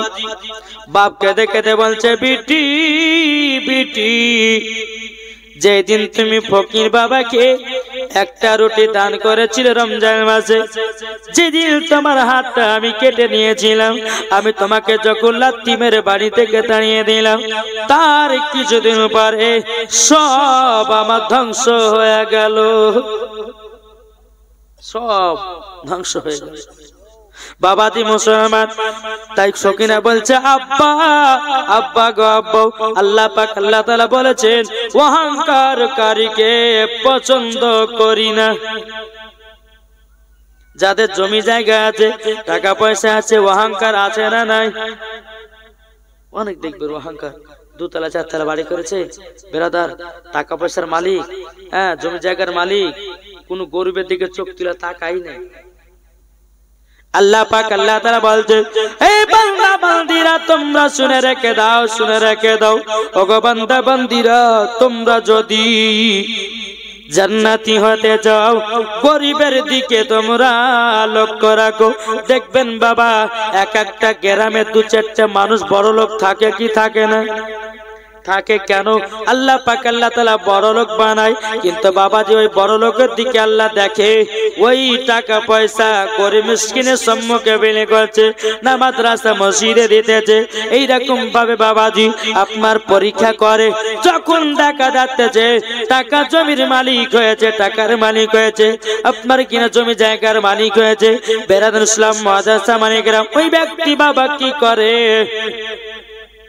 বাপ কেঁদে কেঁদে বলছে, বিটি বিটি যেদিন তুমি ফকির বাবাকে একটা রুটি দান করেছিল রমজান মাসে, যেদিন তোমার হাতটা আমি কেটে নিয়েছিলাম, আমি তোমাকে যখন লাত্তি মেরে বাড়ি থেকে তাড়িয়ে দিলাম, তার কিছুদিন পরে সব আমার ধ্বংস হয়ে গেল, সব ধ্বংস হয়ে গেল। বাবাজি মুসলমান, তাই সকিনা বলছে আব্বা আব্বা গো আব্বা, আল্লাহ পাক আল্লাহ তাআলা বলেছেন অহংকারকারীকে পছন্দ করি না। যাদের জমি জায়গা আছে, টাকা পয়সা আছে, অহংকার আছে না নাই? অনেক দেখবে অহংকার, দুতলা চারতলা বাড়ি করেছে, বেরাদার টাকা পয়সার মালিক, হ্যাঁ জমি জায়গার মালিক, কোন গরিবের দিকে চোখ তুলে তাকাই নাই। আল্লাহ পাক আল্লাহ তাআলা বলছেন, এই বান্দা বান্দিরা তোমরা শুনে রেখে দাও, শুনে রেখে দাও, ওগো বান্দা বান্দিরা তোমরা যদি জান্নাতি হতে যাও, গরিবের দিকে তোমরা লক্ষ্য রাখো। দেখবেন বাবা, এক একটা গ্রামে দু চারটা মানুষ বড় লোক থাকে কি থাকে না? থাকে। কেন? আল্লাহ পাক আল্লাহ তাআলা বড় লোক বানায়, কিন্তু বাবাজি ওই বড় লোকের দিকে আল্লাহ দেখে ওই টাকা পয়সা গরিব মিসকিনের সম্মুখে বিলি করছে, না মাদ্রাসা মসজিদে দিতেছে। এইরকম ভাবে বাবাজি আপনার পরীক্ষা করে, যখন দেখা যাচ্ছে টাকা জমির মালিক হয়েছে, টাকার মালিক হয়েছে, আপনার কিনা জমি জায়গার মালিক হয়েছে, বেরাদুল ইসলাম মাদ্রাসা মালিকরা, ওই ব্যক্তি বাবা কি করে?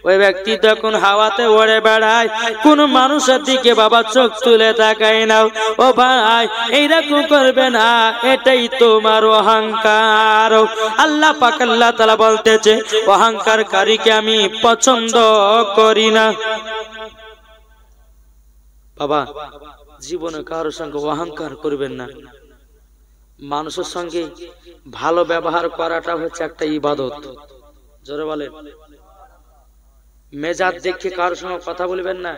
ওই ব্যক্তি তখন হাওয়াতে উড়ে বেড়ায়, কোন মানুষের দিকে বাবা চোখ তুলে তাকায় না। ও ভাই এইরকম করবে না, এটাই তোমার অহংকার। আল্লাহ পাক আল্লাহ তাআলা বলতেছে অহংকারকারীকে আমি পছন্দ করি না। বাবা জীবনে কারোর সঙ্গে অহংকার করবেন না। মানুষের সঙ্গে ভালো ব্যবহার করাটা হচ্ছে একটা ইবাদত। জোরে বলেন। মেজাজ দেখে কারোর সঙ্গে কথা বলবেন না।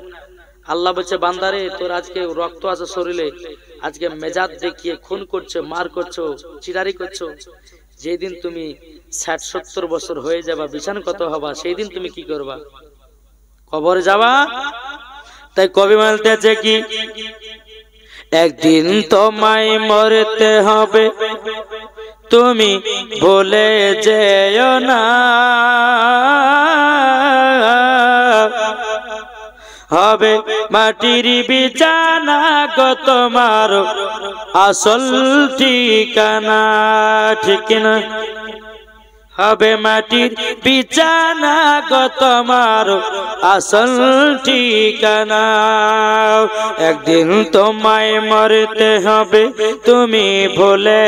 আল্লাহ বলছে বান্দারে তোর আজকে রক্ত আছে শরীরে, আজকে মেজাজ দেখিয়ে খুন করছো, মার করছো, চিরারি করছো, যেদিন তুমি ৬০-৭০ বছর হয়ে যাবা, বিছান কত হবা, সেই দিন তুমি কি করবা? কবরে যাবা। তাই কবি বলতেছে কি, একদিন তোমায় মরতে হবে, তুমি ভুলে যেও না, হবে মাটির বিছানা গো তোমার আসল ঠিকানা। ঠিক না? হবে মাটির বিছানা গো তোমার আসল ঠিকানা। একদিন তোমায় মরতে হবে, তুমি ভুলে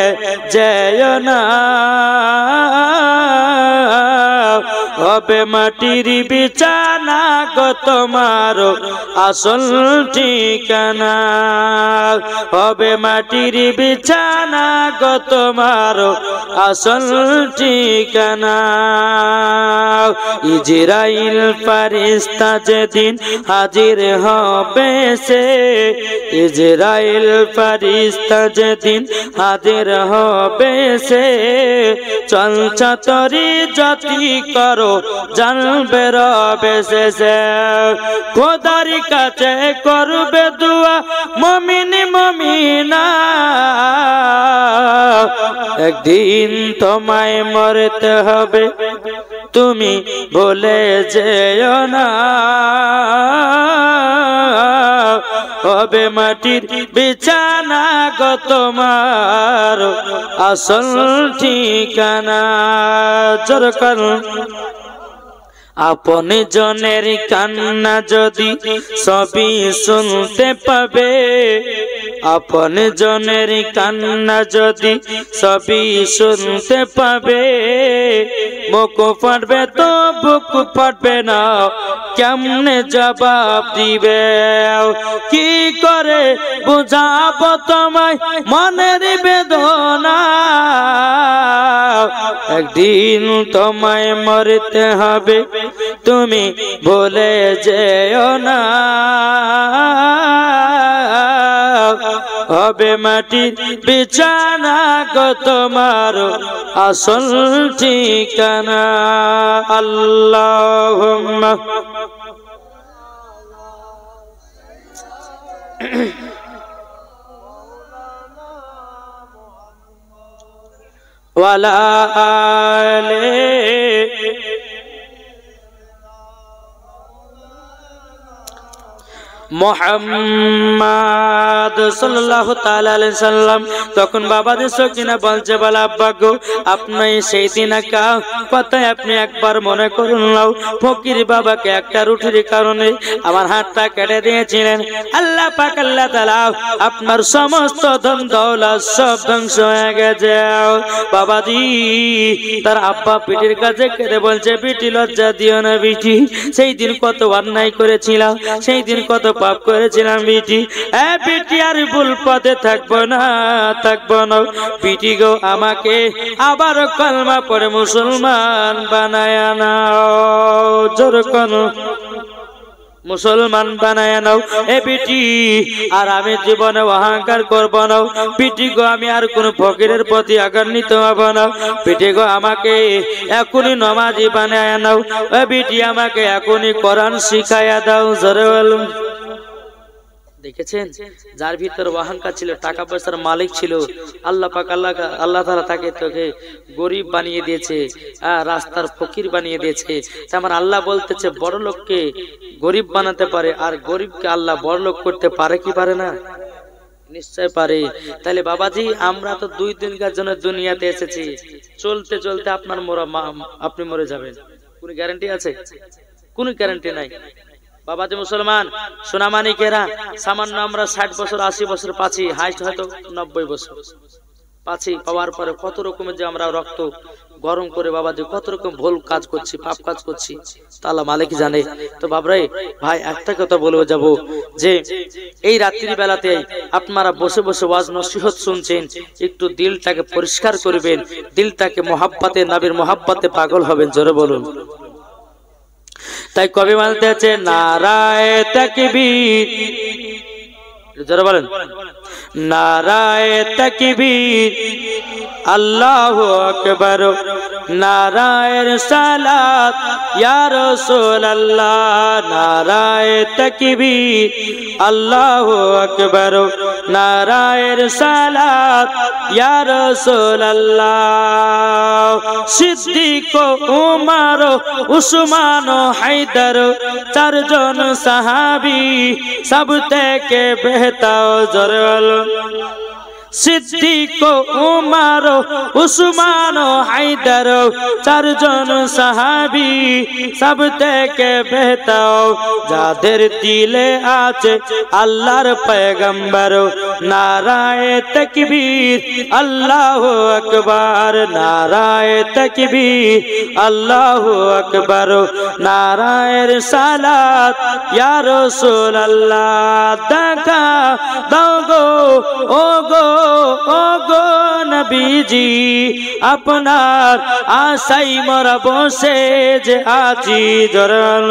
যেও না, হবে মাটির বিছানা গো তোমার আসল ঠিকানা। হবে মাটির বিছানা গো তোমার আসল ঠিকানা। ইজরাইল ফেরেশতা যেদিন হাজির হবে সে, ইজরাইল ফেরেশতা যেদিন হাজির হবে সে, চঞ্চতরি জাতি করো জানবে রবে শেষে। খোদার কাছে করবে দুয়া মুমিন মুমিনা, একদিন তোমায় মরতে হবে, তুমি ভুলে যেও না, হবে মাটির বিছানা গো তোমার আসল ঠিকানা। জোরকার আপন জনের কান্না যদি সবই শুনতে পাবে, আপন জনের কান্না যদি সবই শুনতে পাবে, মুখ ফাটবে তো বুক ফাটবে না, কেমনে জবাব দিবে? কি করে বুঝাবো তোমায় মনের বেদনা, একদিন তোমায় মরতে হবে, তুমি ভুলে যেও না, হবে মাটির বিছানা গো তোমার আসল ঠিকানা। আল্লাহুম্মা ওয়ালা আলে মুহাম্মদ সাল্লাল্লাহু তাআলা আলাইহি সাল্লাম তখন বাবাদের সকিনা বলছে বলে আব্বা গো আপনি সেই দিনকা কথা আপনি একবার মনে করুন নাও ফকির বাবাকে একটা রুটির কারণে আমার হাতটা কেটে দিয়েছিলেন আল্লাহ পাক আল্লাহ তাআলা আপনার সমস্ত ধন দৌলত সব ধ্বংস হয়ে গেছে বাবাজি তার আব্বা পিটির কাছে কেঁদে বলছে বিটি লজ্জা দিও না বিটি সেই দিন কত অন্যায় করেছিলাম সেই দিন কত পাপ করেছিলাম বিটি বিটি আর ভুল পথে থাকবো না বিটি গো আমাকে আবার কলমা পড়ে মুসলমান বানায় নাও জোর করো মুসলমান বানায় নাও এ বিটি আর আমি জীবনে অহংকার করব না বিটি গো আমি আর কোন ফকিরের প্রতি আগান্বিত হব না বিটি গো আমাকে এখনই নামাজি বানায় নাও এ বিটি আমাকে এখনই কোরআন শিখায়া দাও জোরে বলুন দেখেছেন যার ভিতর অহংকার ছিল টাকা পয়সার মালিক ছিল আল্লাহ পাক আল্লাহ তাআলা তাকে তোকে গরিব বানিয়ে দিয়েছে রাস্তার ফকির বানিয়ে দিয়েছে আমার আল্লাহ বলতেছে বড় লোককে গরিব বানাতে পারে আর গরিবকে আল্লাহ বড় লোক করতে পারে কি পারে না নিশ্চয় পারে তাহলে বাবাজি আমরা তো 2 দিনকার জন্য দুনিয়াতে এসেছি চলতে চলতে আপনার আপনি মরে যাবেন কোনো গ্যারান্টি আছে কোনো গ্যারান্টি নাই বাবাজি মুসলমান সোনামানিকেরা সামান্য আমরা 60 বছর 80 বছর পাচ্ছি হাইস্ট হয়তো 90 বছর পাচ্ছি পাওয়ার পরে কত রকমের যে আমরা রক্ত গরম করে বাবাজি কত রকম ভুল কাজ করছি পাপ কাজ করছি তা আল্লাহ মালিক জানে তো বাবরে ভাই একটা কথা বলবো যাব যে এই রাত্রি বেলাতে আপনারা বসে বসে ওয়াজ নসিহত শুনছেন একটু দিলটাকে পরিষ্কার করবেন দিলটাকে মহব্বতে নবীর মহব্বতে পাগল হবেন জোরে বলুন তাই কবি বলতে আছে নারায়ে তাকবীর জোরে বলেন নারায়ে তাকবীর আল্লাহু আকবার নারায়ে রিসালাত ইয়া রাসূলুল্লাহ নারায়ে তাকবীর আল্লাহু আকবার নারায়ে রিসালাত ইয়া রাসূলুল্লাহ সিদ্দিক উমর উসমান হায়দার চারজন সাহাবী সব থেকে বেহতর জোরে বলুন সিদ্দিক উমর উসমান হায়দার চারজন সাহাবী সব থেকে বেহতর যাদের দিলে আছে আল্লাহর পয়গম্বর নারায়ে তাকবীর আল্লাহু আকবার নারায়ে তাকবীর আল্লাহু আকবার নারায়ে রিসালাত ইয়া রাসূলুল্লাহ দেখা দাও গো ও গো নবীজি আপনার আশাই মোরা বসে যে আছি জরল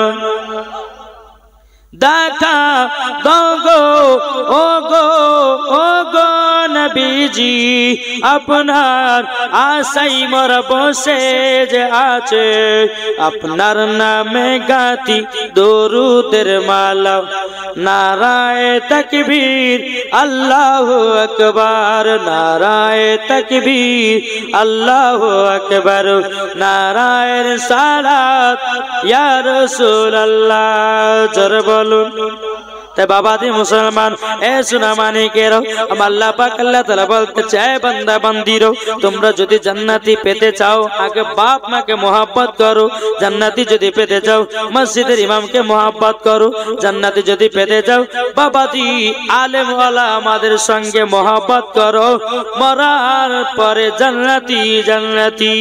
দেখা দাও গো ও গো নবীজি আপনার আশাই মোরা বসে যে আছে আপনার নামে গাতি দরুদের মালা নারায়ে তাকবীর আল্লাহু আকবার নারায়ে তাকবীর আল্লাহু আকবার নারায়ে রিসালাত ইয়া রাসূলুল্লাহ জোরে বলুন তাই বাবাজি মুসলমান এ সোনামানিকেরা আল্লাহ পাক আল্লাহ তাআলা বলতে চায় বান্দা বান্দিরো তোমরা যদি জান্নাতি পেতে চাও আগে বাপ মাকে mohabbat করো জান্নাতি যদি পেতে চাও মসজিদের ইমামকে mohabbat করো জান্নাতি যদি পেতে চাও বাবাজি আলেম ওয়ালা আমাদের সঙ্গে mohabbat করো মরার পরে জান্নাতি জান্নাতি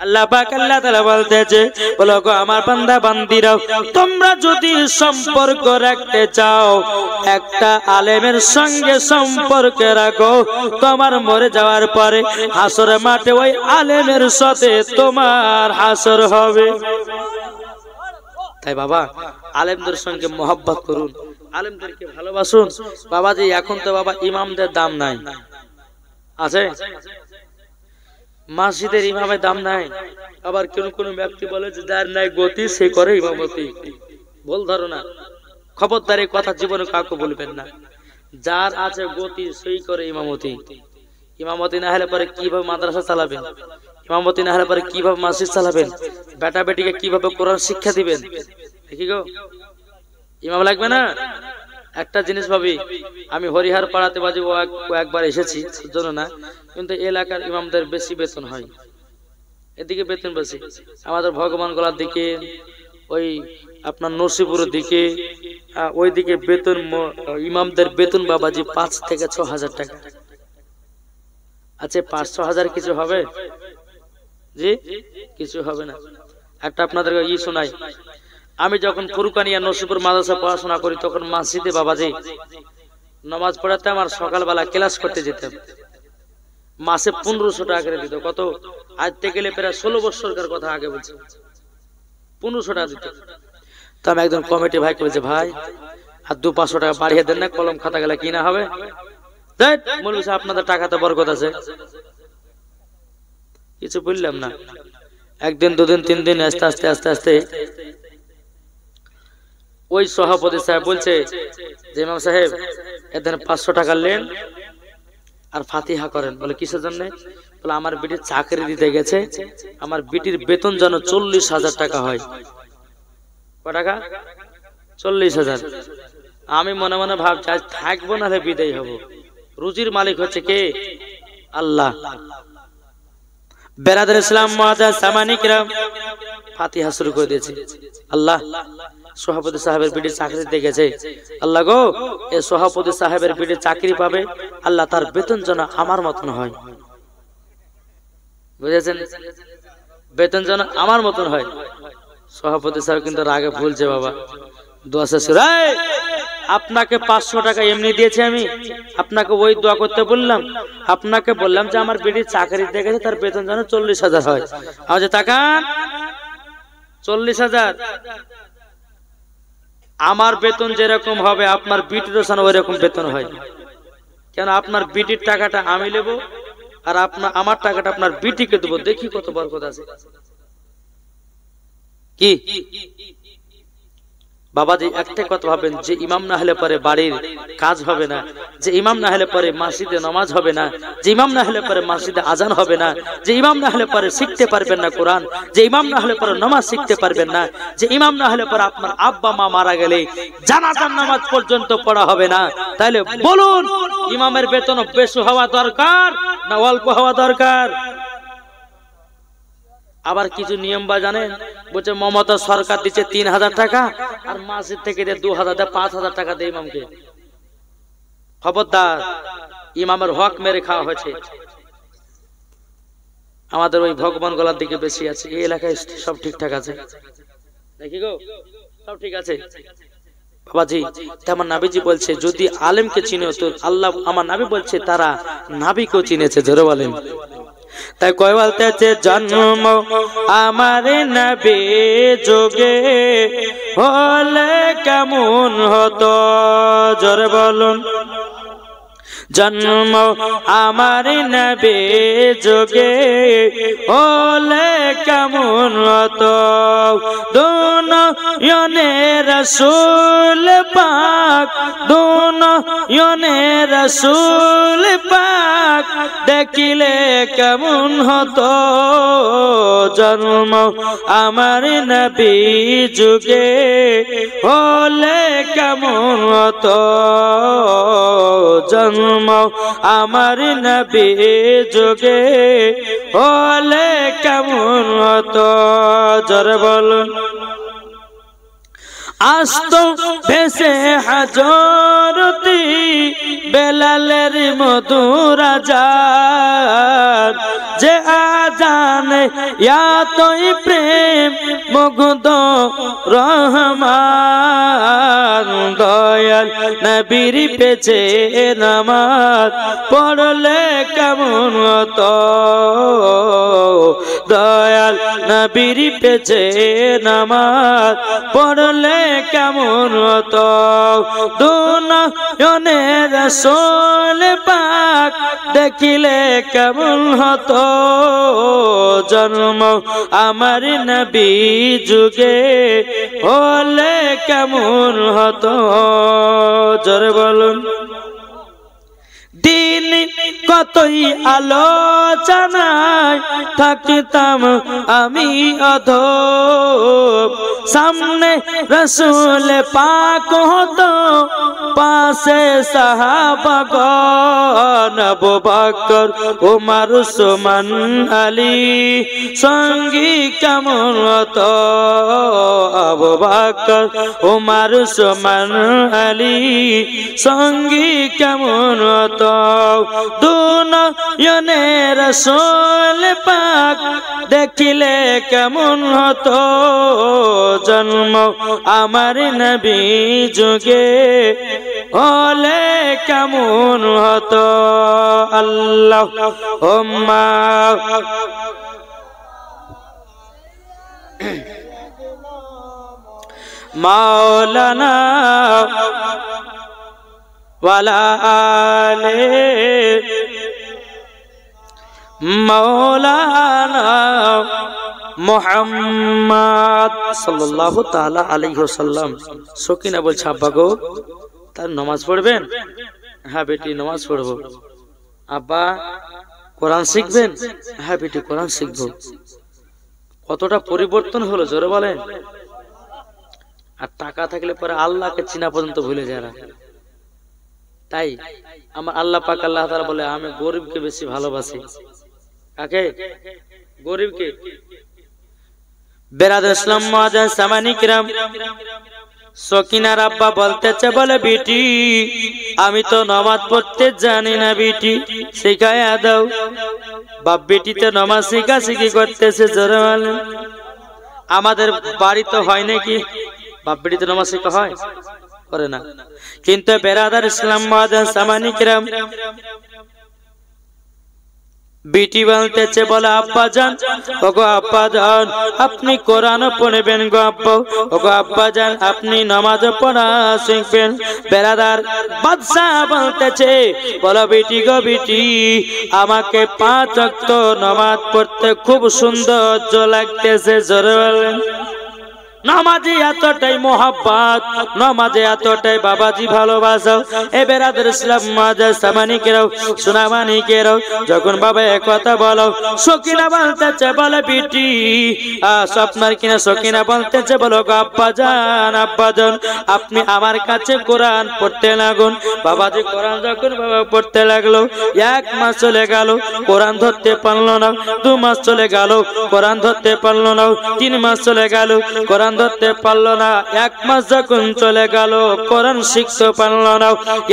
আল্লাহ পাক আল্লাহ তাআলা বলতেছে বলো গো আমার বান্দা বান্দিরা তোমরা যদি সম্পর্ক রাখতে চাও একটা আলেমের সঙ্গে সম্পর্ক রাখো তোমার মরে যাওয়ার পরে হাসরের মাঠে ওই আলেমের সাথে তোমার হাসর হবে তাই বাবা আলেমদের সঙ্গে mohabbat করুন আলেমদেরকে ভালোবাসুন বাবাজি এখন তো বাবা ইমামদের দাম নাই আছে মসজিদের ইমামের দাম নাই আবার কোন কোন ব্যক্তি বলে যে যার নাই গতি সে করে ইমামতি ভুল ধারণা খবরদারি কথা জীবনে কাউকে বলবেন না যার আছে গতি সেই করে ইমামতি ইমামতি না হলে পরে কিভাবে মাদ্রাসা চালাবেন ইমামতি না হলে পরে কিভাবে মসজিদ চালাবেন বেটা বেটিকে কিভাবে কোরআন শিক্ষা দিবেন দেখি গো ইমাম লাগবে না? একটা জিনিস ভাবি, আমি হরিহার পাড়াতে বাজে একবার এসেছি জন্য না, কিন্তু এলাকার ইমামদের বেশি বেতন হয়, এদিকে বেতন বেশি। আমাদের ভগবান গলার দিকে, ওই আপনার নরসিপুরের দিকে, ওইদিকে বেতন ইমামদের বেতন বাবাজি 5 থেকে 6 হাজার টাকা। আচ্ছা 5-6 হাজার কিছু হবে? জি কিছু হবে না। একটা আপনাদের শোনাই, আমি যখন ফুরকানিয়া নরসিপুর মাদ্রাসা পড়াশোনা করি তখন মসজিদে বাবাজি নামাজ পড়াতাম আর সকালবেলা ক্লাস করতে যেতাম। মাসে 1500 টাকা করে দিত। কত? আজ থেকে গেলে প্রায় 16 বছরকার কথা আগে বলছি, 1500 টাকা দিত। তো আমি একজন কমিটি ভাইকে বলছি, ভাই আর 200-500 টাকা বাড়িয়ে দেন না, কলম খাতা গেলে কিনা হবে। বলছি আপনাদের টাকাতে বরকত আছে। কিছু বললাম না। একদিন, দুদিন, 3 দিন আস্তে আস্তে আস্তে আস্তে ওই সভাপতি সাহেব বলছে যে ইমাম সাহেব এদের 500 টাকা নেন আর ফাতিহা করেন। বলে কিসের জন্য? বলে আমার বিটির চাকরি দিতে গেছে, আমার বিটির বেতন যেন 40,000 টাকা হয়। কয় টাকা? 40,000। আমি মনে মনে ভাবছি আজ থাকবো না, বিদায় হব। রুজির মালিক হচ্ছে কে? আল্লাহ। বেরাদার ইসলাম মুআজ্জাজ সামানিকরা ফাতিহা শুরু করে দিয়েছে। আল্লাহ, সভাপতি সাহেবের বিটির চাকরি দিতে গেছে, আল্লাহ গো এই সভাপতি সাহেবের বিটির চাকরি পাবে, আল্লাহ তার বেতন যেন আমার মতন হয়। বুঝেছেন? বেতন যেন আমার মতন হয়। সভাপতি সাহেব কিন্তু রাগে ভুলছে বাবা। দোয়া শেষ করে, আপনাকে 500 টাকা এমনি দিয়েছি আমি, আপনাকে ওই দোয়া করতে বললাম? আপনাকে বললাম যে আমার বিটির চাকরি দিতে গেছে, তার বেতন যেন 40,000 হয়। আজ তাকান, 40,000। আমার বেতন যেরকম হবে আপনার বিটিরও যেন ওই রকম বেতন হয়। কেন? আপনার বিটির টাকাটা আমি নেব আর আমার টাকাটা আপনার বিটিকে দেবো। দেখি কত বরকত আছে। কি বাবাজি একটা কথা ভাবেন, যে ইমাম না হলে পরে বাড়ির কাজ হবে না, যে ইমাম না হলে পরে মসজিদে নামাজ হবে না, যে ইমাম না হলে পরে মসজিদে আজান হবে না, যে ইমাম না হলে পরে শিখতে পারবেন না কোরআন, যে ইমাম না হলে পরে নামাজ শিখতে পারবেন না, যে ইমাম না হলে পরে আপনার আব্বা মা মারা গেলে জানাজার নামাজ পর্যন্ত পড়া হবে না। তাহলে বলুন ইমামের বেতন বেশি হওয়া দরকার না অল্প হওয়া দরকার? আবার কিছু নিয়ম বা জানেন, বলছে মমতা সরকার দিচ্ছে 3,000 টাকা আর মসজিদ থেকে 2,000 দেয়, 5,000 টাকা দেয় ইমামকে। খবরদার, ইমামের হক মেরে খাওয়া হয়েছে। আমাদের ওই ভগবান গলার দিকে বেশি আছে, এই এলাকায় সব ঠিকঠাক আছে দেখি গো, সব ঠিক আছে বাবাজি। আমার নাবিজি বলছে যদি আলেমকে চিনে তো আল্লাহ, আমার নাবি বলছে তারা নাবিকেও চিনেছে। জোরে বলেন। তাই কয় বলতেছে জন্ম আমার নবী যুগে হলে কেমন হতো। জোরে বলুন। জন্ম আমার নবী যুগে হলে কেমন হতো। দুনিয়ানে রাসূল পাক, দুনিয়ানে রাসূল পাক দেখিলে কেমন হতো। জন্ম আমার নবী যুগে হলে কেমন হতো। জন্ম আমার নবী যুগে হলে কেমন হতো। জোরে বলুন। আস্ত ভেসে হাজরতি বেলালের মধুর আজান, যে আজানে এতই প্রেম মুগ্ধ রহমান। দয়াল নবীর পেছে নামাজ পড়লে কেমন হতো। দয়াল নবীর পেছে নামাজ পড়লে কেমন হতো। দুনিয়ানে রাসূল পাক দেখিলে কেমন হতো। জন্ম আমার নবী যুগে হলে কেমন হতো। জোরে বলুন। দিন কতই আলোচনায় থাকতাম আমি অধম। সামনে রসুল পাক হতো, পাশে সাহাবাগণ, আবু বকর ওমর ওসমান আলী সঙ্গী কেমন হতো। আবু বকর ওমর ওসমান আলী সঙ্গী কেমন হতো। দুনয়নে রাসূল পাক দেখিলে কেমন হতো। জন্ম আমার নবী যুগে হলে কেমন হতো। আল্লাহুম্মা মাওলানা ওয়ালা আলে মাওলানা মুহাম্মদ সাল্লাল্লাহু তাআলা আলাইহি ওয়াসাল্লাম। সকিনা বলছে, আব্বা গো, তার নামাজ পড়বেন? হ্যাঁ বেটি, নামাজ পড়বো। আব্বা কোরআন শিখবেন? হ্যাঁ বেটি, কোরআন শিখবো। কতটা পরিবর্তন হলো জোরে বলেন। আর টাকা থাকলে পরে আল্লাহকে চিনা পর্যন্ত ভুলে যায়। তাই আমার আল্লাহ পাক আল্লাহ তাআলা বলে, আমি গরিবকে বেশি ভালোবাসি। কাকে? গরিবকে। বেরাদর ইসলাম মুআজ্জাজ সামানি কিরাম, সকিনার আব্বা বলতেছে, বলে বেটি আমি তো নামাজ পড়তে জানি না, বেটি শিখায়া দাও। বাপ বেটি তো নামাজ শিখাশিখি করতেছে। জোরে বলেন। আমাদের বাড়ি তো হয় নাকি বাপ বেটি তো নামাজ শিখা হয়? করে না। কিন্তু বেরাদার ইসলাম মুআজ্জাজ সামানি কিরাম, বেটি বলতেছে, বলে আব্বা জান, ওগো আব্বা জান আপনি কোরআন পড়বেন গো আব্বা। ওগো আব্বা জান আপনি নামাজ পড়া শিখবেন। বেরাদার বাদশাহ বলতেছে, বলো বেটি গো বেটি, আমাকে 5 ওয়াক্ত নামাজ পড়তে খুব সৌন্দর্য লাগতেছে। জোরে বলেন। নামাজে এতটাই মোহাব্বত, নামাজে এতটাই বাবাজি ভালোবাসা। এ বেরাদর ইসলাম মুআজ্জাজ সামানিকেরাও সোনামানিকেরাও, যখন বাবা এক কথা বলো, সকিনা বলতেছে, বলে বেটি স্বপ্নার কিনা। সকিনা বলতেছে, বলো গো আব্বা জান, আব্বা জান আপনি আমার কাছে কোরআন পড়তে লাগুন। বাবাজি কোরআন যখন বাবা পড়তে লাগলো, 1 মাস চলে গেল, কোরআন ধরতে পারলো না। 2 মাস চলে গেল, কোরআন ধরতে পারলো না। 3 মাস চলে গেল, কোরআন ধরতে পারলো না। 1 মাস যখন চলে গেল, কোরআন শিখতে পারলো না।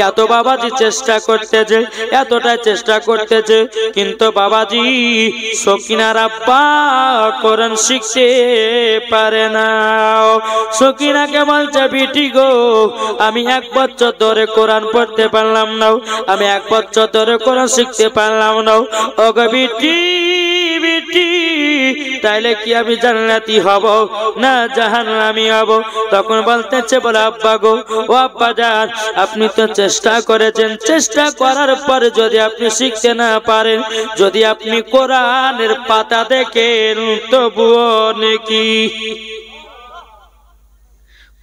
এত বাবাজি চেষ্টা করতেছে, এতটাই চেষ্টা করতেছে, কিন্তু বাবাজি সকিনার আব্বা কোরআন শিখতে পারে না। সকিনাকে বলছে, বেটি গো আমি 1 বছর ধরে কোরআন পড়তে পারলাম না, আমি 1 বছর ধরে কোরআন শিখতে পারলাম না। ওগো বেটি, বেটি তাইলে কি আমি জান্নাতি হব না জাহান্নামী হব? তখন বলতেছে, বলে আব্বা গো, ও আব্বা জান আপনি তো চেষ্টা করেছেন, চেষ্টা করার পর যদি আপনি শিখতে না পারেন, যদি আপনি কোরআনের পাতা দেখেন তবুও নাকি।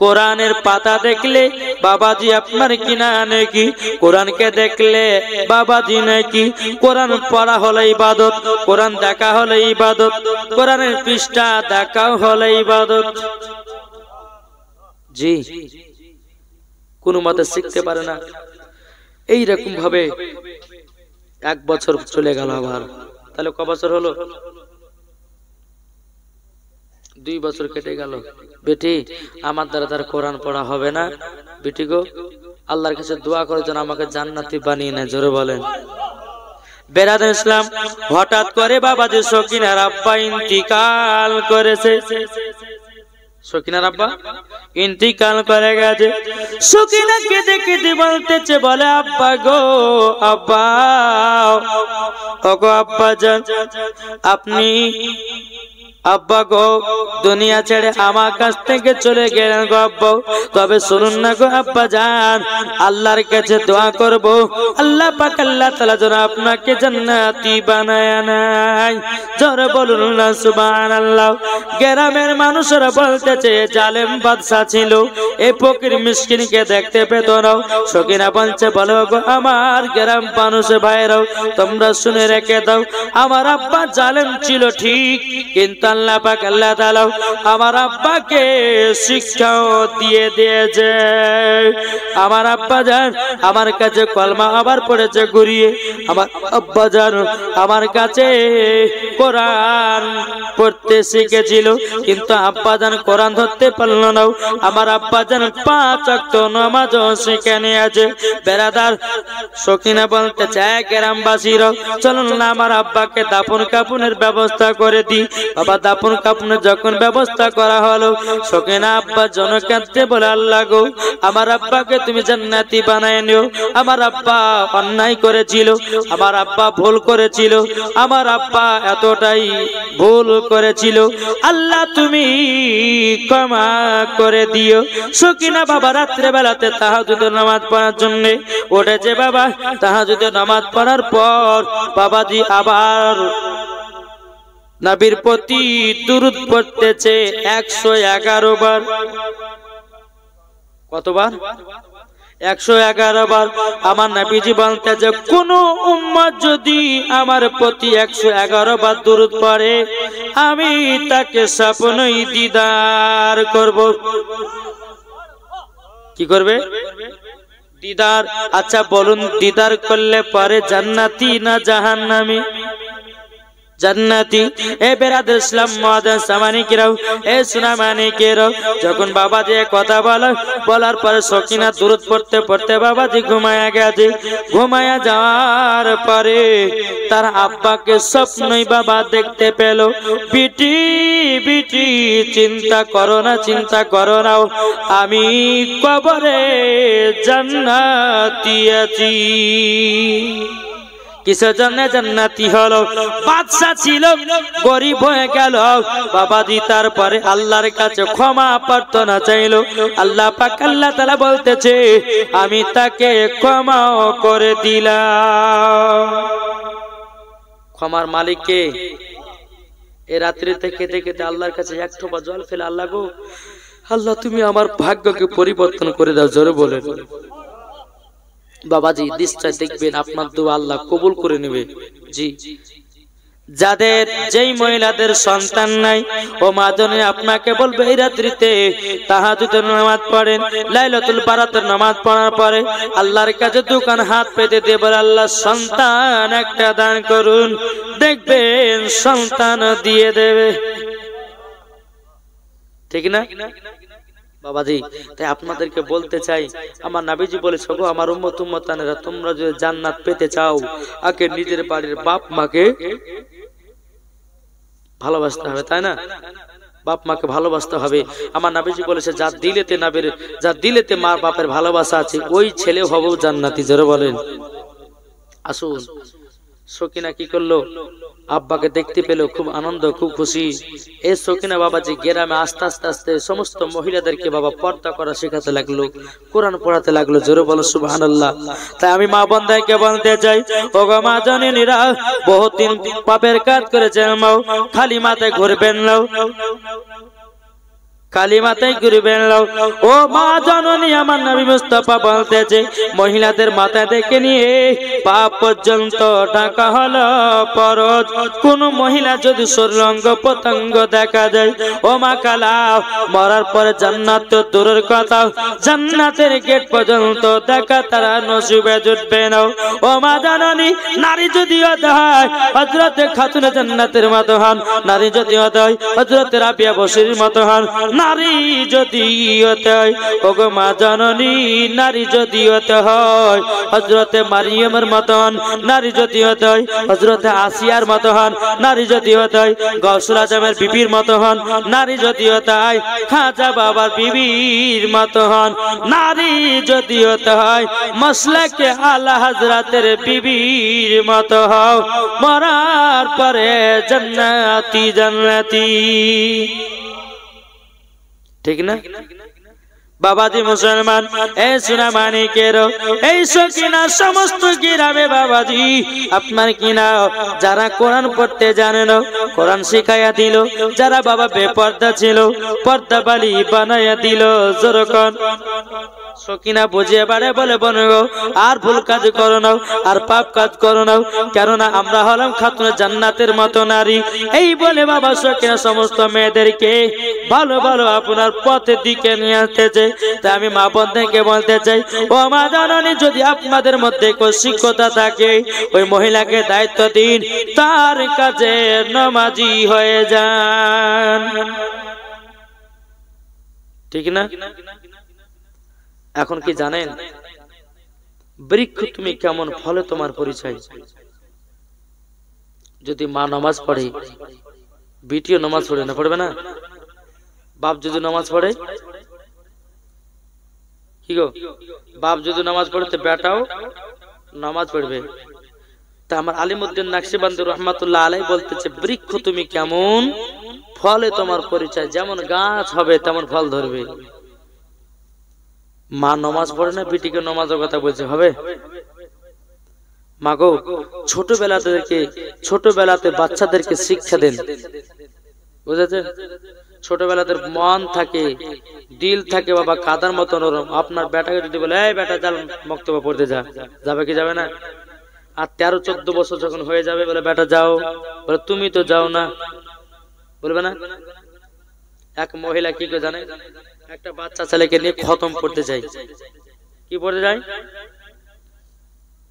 কোরআনের পাতা দেখলে বাবাজি আপনার কিনা নাকি, কোরআনকে দেখলে বাবাজি নাকি। কোরআন পড়া হলো ইবাদত, কোরআন দেখা হলো ইবাদত, কোরআনের পৃষ্ঠা দেখাও হলো ইবাদত। জি, কোনো মতে শিখতে পারে না। এইরকম ভাবে 1 বছর চলে গেল। আবার তাহলে ক বছর হলো? 2 বছর কেটে গেল। বেটি আমার দ্বারা তার কোরআন পড়া হবে না। বেটি গো আল্লাহর কাছে দোয়া করে যেন আমাকে জান্নাতি বানিয়ে নেয়। জোরে বলেন। বেরাদর ইসলাম, হঠাৎ করে বাবাজি সকিনার আব্বা ইন্তিকাল করেছে। সকিনার আব্বা ইন্তিকাল করে গেছে। সকিনাকে দেখে বলতেছে, বলে আব্বা গো, আব্বা ওগো আব্বা জান আপনি আব্বা গো দুনিয়া ছেড়ে আমার কাছ থেকে চলে গেলেন গো আব্বা, তবে শুনুন না গো আব্বা জান, আল্লাহর কাছে দোয়া করব আল্লাহ পাক আল্লাহ তাআলা যেন আপনাকে জান্নাতি বানায় নাই। জোরে বলুন না সুবহানাল্লাহ। গ্রামের মানুষরা বলতেছে জালেম বাদশা ছিল, এই ফকির মিসকিনকে দেখতে পেত না। সকিনা বলছে বলো গো আমার গ্রাম মানুষ ভাইরাও, তোমরা শুনে রেখে দাও, আমার আব্বা জালেম ছিল ঠিক, কিন্তু আল্লাহ পাক আল্লাহ তাআলা আমার আব্বাকে শিক্ষাও দিয়ে দিয়েছে। আমার আব্বা জান আমার কাছে কলমা আবার পড়েছে ঘুরিয়ে, আমার আব্বা জান আমার কাছে কোরআন পড়তে শিখেছিল, কিন্তু আব্বা জান কোরআন ধরতে পারলো না। আমার আব্বা জান 5 ওয়াক্ত নামাজও শিখে নিয়েছে। বেরাদার সকিনা বলতে চায় গ্রামবাসীরা চলুন না আমার আব্বাকে দাফন কাফনের ব্যবস্থা করে দিই। বাবা দাফন কাফনের যখন ব্যবস্থা করা হলো, সকিনা আব্বা জনকাতে বলে আল্লাহ গো আমার আব্বাকে তুমি জান্নাতি বানায় নিও। আমার আব্বা অন্যায় করেছিল, আমার আব্বা ভুল করেছিল, আমার আব্বা এতটাই ভুল করেছিল, আল্লাহ তুমি ক্ষমা করে দিও। সকিনা বাবা রাত্রে বেলাতে তাহাজ্জুদের নামাজ পড়ার জন্য উঠেছে। বাবা তাহাজ্জুদের নামাজ পড়ার পর বাবাজি আবার নবীর প্রতি দুরূদ পড়তেছে 111 বার। কতবার? 111 বার। আমার নবীজি বলতেছে কোন উম্মত যদি আমার প্রতি 111 বার দুরূদ পড়ে আমি তাকে স্বপ্নই দিদার করব। কি করবে? দিদার। আচ্ছা বলুন দিদার করলে পরে জান্নাতি না জাহান্নামী? জান্নাতি। এ বেরাদর ইসলাম মুআজ্জাজ সামানিকেরাও, এ সুনামানিকেরাও, যখন বাবাজি কথা বলার পরে সকিনা দুরূদ পড়তে পড়তে বাবাজি ঘুমায়া গেছে। ঘুমায়া যাওয়ার পরে তার আব্বাকে স্বপ্নই বাবা দেখতে পেল। বিটি বিটি চিন্তা করো না, চিন্তা করো না, আমি কবরে জান্নাতি আছি। কিসের জন্য জান্নাতি হলো? বাদশা ছিল, গরিব হয়ে গেল বাবাজি, তারপরে আল্লাহর কাছে ক্ষমা প্রার্থনা চাইলো। আল্লাহ পাক আল্লাহ তাআলা বলতেছে আমি তাকে ক্ষমা করে দিলাম। ক্ষমার মালিক কে? এই রাত্রিতে খেতে খেতে আল্লাহর কাছে এক ঠোপা জল ফেলে আল্লাহ গো আল্লাহ তুমি আমার ভাগ্যকে পরিবর্তন করে দাও। জোরে বলেন বাবাজি, নিশ্চয় দেখবেন আপনার দোয়া আল্লাহ কবুল করে নেবে। জি, যাদের যেই মহিলাদের সন্তান নাই ও মা জননী আপনাকে বলবে এই রাত্রিতে তাহাজ্জুদের নামাজ পড়েন, লাইলাতুল বারাতের নামাজ পড়ার পরে আল্লাহর কাছে দুখান হাত পেতে দিয়ে বলে আল্লাহ সন্তান একটা দান করুন, দেখবেন সন্তান দিয়ে দেবে। ঠিক না বাবাজি? তাই আপনাদেরকে বলতে চাই আমার নবীজি বলেছে গো আমার উম্মত উম্মতানেরা তোমরা যদি জান্নাত পেতে চাও আগে নিজের বাড়ির বাপ মাকে ভালোবাসতে হবে, তাই না? বাপ মাকে ভালোবাসতে হবে। আমার নবীজি বলেছে যার দিলেতে মা বাপের ভালোবাসা আছে ওই ছেলে হবেও জান্নাতি। জোরে বলেন। আসুন সকিনা কি করলো? আব্বাকে দেখতে পেল, খুব আনন্দ, খুব খুশি। এই সকিনা বাবাজি গ্রামে আস্তে আস্তে আস্তে সমস্ত মহিলাদেরকে বাবা পর্দা করা শেখাতে লাগলো, কোরআন পড়াতে লাগলো। জোরে বলো সুবহানাল্লাহ। তাই আমি মা বন্ধাইকে বলতে চাই ও গো মা জননীরা, বহুত দিন পাপের কাজ করেছেন, মাও খালি মাথায় ঘুরবেন না, খালি মাথায় ঘুরবেন না। ও মা জননী আমার নবী মুস্তাফা বলতেছে মহিলাদের মাথা থেকে নিয়ে পা পর্যন্ত ঢাকা হলো ফরজ। কোন মহিলা যদি শরীর অঙ্গ প্রত্যঙ্গ দেখা যায় ও মা কালা মরার পরে জান্নাত তো দূরের কথা, জান্নাতের গেট পর্যন্ত দেখা তারা নসিবে জুটবে না। ও মা জননী নারী যদি হয় হযরতে খাতুনে জান্নাতের মতো হন, নারী যদি হয় হযরতে রাবিয়া বসরির মতো হন, নারী যদি হতে হয় ওগো মা জননী, নারী যদি হতে হয় হযরতে মারিয়ামের মতন, নারী যদি হতে হয় হযরতে আসিয়ার মতো হন, নারী যদি হতে হয় গাউসুল আজমের বিবির মতো হন, নারী যদি হতে হয় খাজা বাবার বিবির মতো হন, নারী যদি হতে হয় মাসলাকে আলা হযরতের বিবির মতো হও, মরার পরে জান্নাতি জান্নাতি। ঠিক না বাবাজি মুসলমান? এই সোনা মানিকের এই সকিনা সমস্ত গ্রামে বাবাজি আপনার কিনা যারা কোরআন পড়তে জানে না কোরআন শিখাইয়া দিল, যারা বাবা বেপর্দা ছিল পর্দা বালি বানাইয়া দিল। যেরকম সকিনা বুঝিয়ে বাড়ে বলে বনগো আর ভুল কাজ করো না, আর পাপ কাজ করো না, কেননা আমরা হলাম খাতুন জান্নাতের মতো নারী। এই বলে বাবা সকিনা সমস্ত মেয়েদেরকে ভালো ভালো আপনার পথের দিকে নিয়ে আসতেছে। তাই আমি মা বোনদেরকে বলতে চাই, ও মা জননী, যদি আপনাদের মধ্যে কোন শিক্ষতা থাকে ওই মহিলাকে দায়িত্ব দিন, তার কাছে নামাজি হয়ে যান। ঠিক না? এখন কি জানেন বৃক্ষ তুমি কেমন, ফলে তোমার পরিচয়। যদি মা নামাজ পড়ে, বিটিও নামাজ পড়ে না, পড়বে না? বাপ যদি নামাজ পড়ে, কি গো, বাপ যদি নামাজ পড়ে তো বেটাও নামাজ পড়বে। তা আমার আলিমউদ্দিন নাকশবন্দি রহমাতুল্লাহ আলাইহি বলতেছে, বৃক্ষ তুমি কেমন, ফলে তোমার পরিচয়। যেমন গাছ হবে তেমন ফল ধরবে। মা নামাজ পড়ে না, বিটিকে নামাজের কথা বলছে, হবে? মাগো ছোটবেলাতে বাচ্চাদেরকে শিক্ষা দেন, বুঝেছেন? ছোটবেলাতে মন থাকে, দিল থাকে বাবা কাদার মতো নরম। আপনার বেটাকে যদি বলে এই বেটা চল মক্তবা পড়তে যা, যাবে কি যাবে না? আর 13-14 বছর যখন হয়ে যাবে বলে বেটা যাও, বলে তুমি তো যাও না, বলবে না? এক মহিলা কি করে জানে, একটা বাচ্চা ছেলেকে নিয়ে খতম পড়তে চাই। কি পড়তে যায়?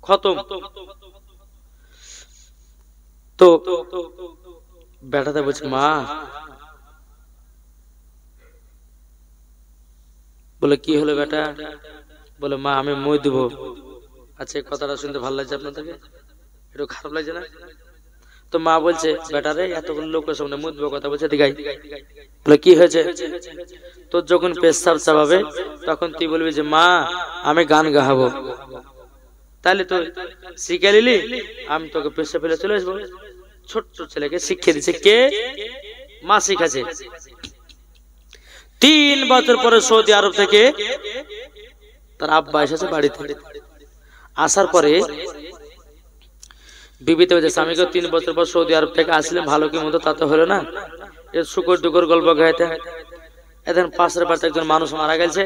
খতম। তো বেটাতে বলছে, মা, বলে কি হলো বেটা? বলে মা আমি মই দেবো। আচ্ছা কথাটা শুনতে ভালো লাগছে আপনাদেরকে? একটু খারাপ লাগছে না? তো মা বলছে, বেটা রে এতগুলো লোকের সামনে মই দেবো কথা বলছে, দিগাই। বলে কি হয়েছে? তোর যখন পেশাব চাবাবে তখন তুই বলবি যে মা আমি গান গাহাবো। তাহলে তো শিখে নিলি, আমি তোকে পেশা ফেলে চলে আসবো। ছোট্ট ছেলেকে শিখিয়ে দিচ্ছে কে? মা শিখাছে। 3 বছর পরে সৌদি আরব থেকে তার আব্বা এসেছে বাড়িতে। আসার পরে বিবিতে বলছে, স্বামীকে 3 বছর পর সৌদি আরব থেকে আসলে ভালো কি মতো তা তো হলো না, এর শুকর ডুকর গল্প গাইতে। এখন পাশের বাড়িতে একজন মানুষ মারা গেছে,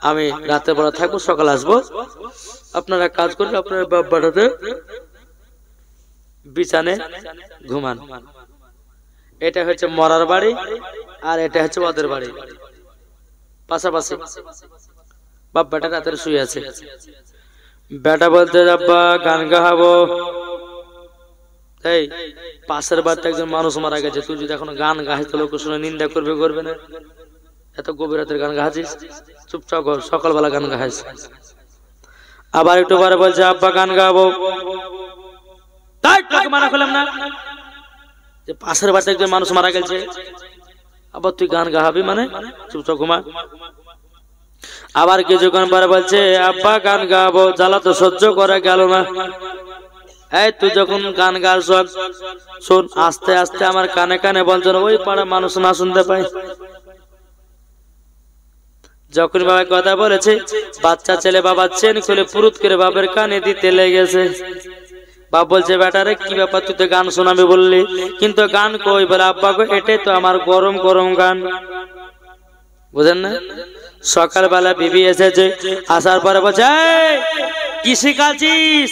আমি রাতে বেলা থাকবো, সকাল আসবো, আপনারা কাজ করলে আপনার বাপ বাড়াতে বিছানে ঘুমান। এটা হচ্ছে মরার বাড়ি, আর এটা হচ্ছে ওদের বাড়ি, পাশাপাশি। বাপ বেটা রাতে শুয়ে আছে। বেটা বলতে, আব্বা গান গাহাবো। এই পাশের বাড়িতে একজন মানুষ মারা গেছে, তুই যদি এখন গান গাহিস তো লোক শুনে নিন্দা করবে, করবে না? এত গভীর রাতের গান গাহাছিস, চুপচাপ ঘর, সকালবেলা গান গাহাইস। আবার একটু পরে বলছে, আব্বা গান গাবো। তাই তোকে মানা করলাম না যে পাশের বাড়িতে একজন মানুষ মারা গেছে, আবার তুই গান গাহাবি মানে? চুপচাপ ঘুমা। আবার কিছুক্ষণ পরে বলছে, আব্বা গান গাবো, জ্বালা তো সহ্য করা গেল না। এই তুই যখন গান গাস শোন, আস্তে আস্তে আমার কানে কানে বলছে, ওই পাড়া মানুষ না শুনতে পায়। যখন বাবা কথা বলেছে, বাচ্চা ছেলে বাবা চেন খুলে পুরুত করে বাবার কানে দিতে লেগেছে। বাপ বলছে, বেটারে কি ব্যাপার, তুই তো গান শোনাবি বললি, কিন্তু গান কই? বলে আব্বা গো এটাই তো আমার গরম গরম গান। বুঝেন না? সকালবেলা বিবি এসেছে, আসার পরে বলছে, কি শিখাচ্ছিস?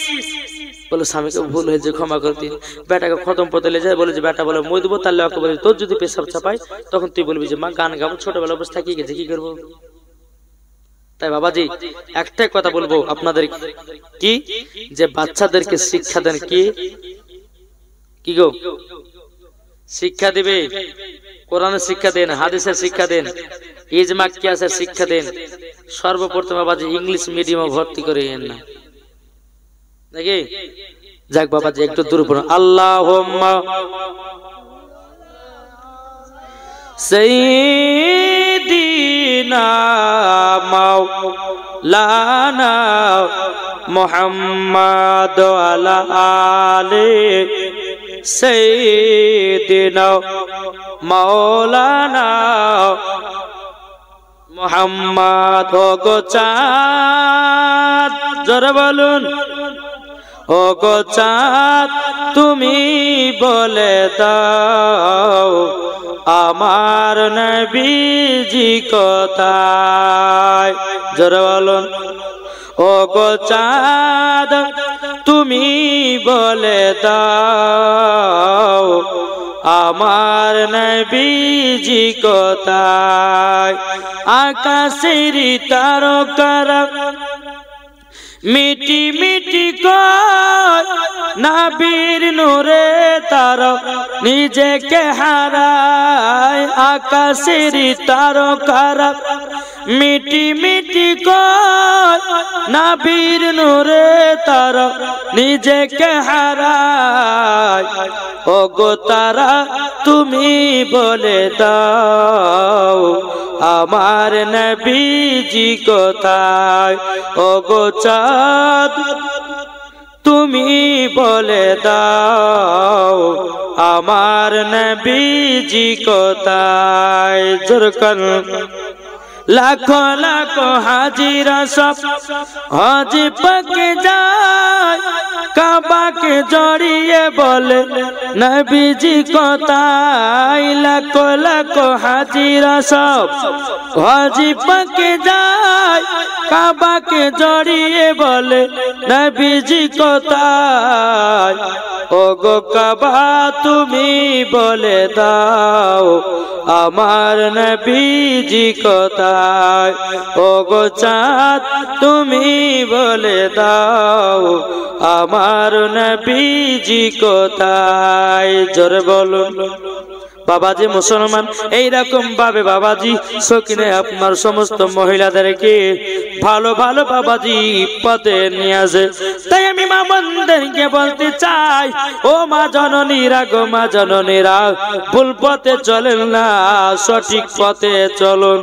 বলে স্বামীকে ভুল হয়েছে, ক্ষমা করে দিন। বেটাকে খতম পড়তে লেগে যায়, বলে যে বেটা বলে মই দেবো, তাহলে ওকে বলে তোর যদি পেশাব চাপাই তখন তুই বলবি যে মা গান গাবো, ছোটবেলা বসে থাকি গেছে, কি করবো? তাই বাবাজি একটাই কথা বলবো আপনাদের, কি যে বাচ্চাদেরকে শিক্ষা দেন। কি গো শিক্ষা দিবে, কোরআনের শিক্ষা দেন, হাদিসের শিক্ষা দেন, ইজমা কিয়াসের শিক্ষা দেন। সর্বপ্রথম বাবাজি ইংলিশ মিডিয়ামে ভর্তি করে না নাকি? যাক বাবাজি একটু দূর পড়ুন। আল্লাহুম্মা সাইয়্যিদিনা মাওলানা মুহাম্মাদ আলা আলি সাইয়্যিদিনা মাওলানা মুহাম্মাদ। ও গো চাঁদ, জোরে বলুন, ও গো চাঁদ তুমি বলে দাও আমার নবীজি কোথায়? জোরে বলুন, ও গো চাঁদ তুমি বলে দাও আমার নবীজি কোথায়? আকাশের তারকারা মিটি মিটি কয় নবীর নূরে তারা নিজেকে হারায়। আকাশের তারকারা মিটি মিটি কয় নবীর নূরে তারা নিজেকে হারায়। ও গো তারা তুমি বলে দাও আমার নবীজি কোথায়? ও গো চাঁদ তুমি বলে দাও আমার নবীজি কোথায়? জোরকান লাখো লাখো হাজিরা সব হজ পাকে যায়, কাবাকে জড়িয়ে বলে নবীজি কোথায়? লাখো লাখো হাজিরা সব হজ পাকে যায়, কাবাকে জড়িয়ে বলে নবীজি কোথায়? ও গো কাবা তুমি বলে দাও আমার নবীজি কোথায়? ও গো চাঁদ তুমি বলে দাও আমার নবীজি কোথায়? জোরে বলুন বাবাজি। মুসলমান এইরকম ভাবে বাবাজি সকিনে আপনার সমস্ত মহিলাদেরকে ভালো ভালো বাবাজি পথে নিয়ে আসে। তাই আমি মা বোনদেরকে বলতে চাই, ও মা জননীরা গো মা জননীরা, ভুল পথে চলেন না, সঠিক পথে চলুন।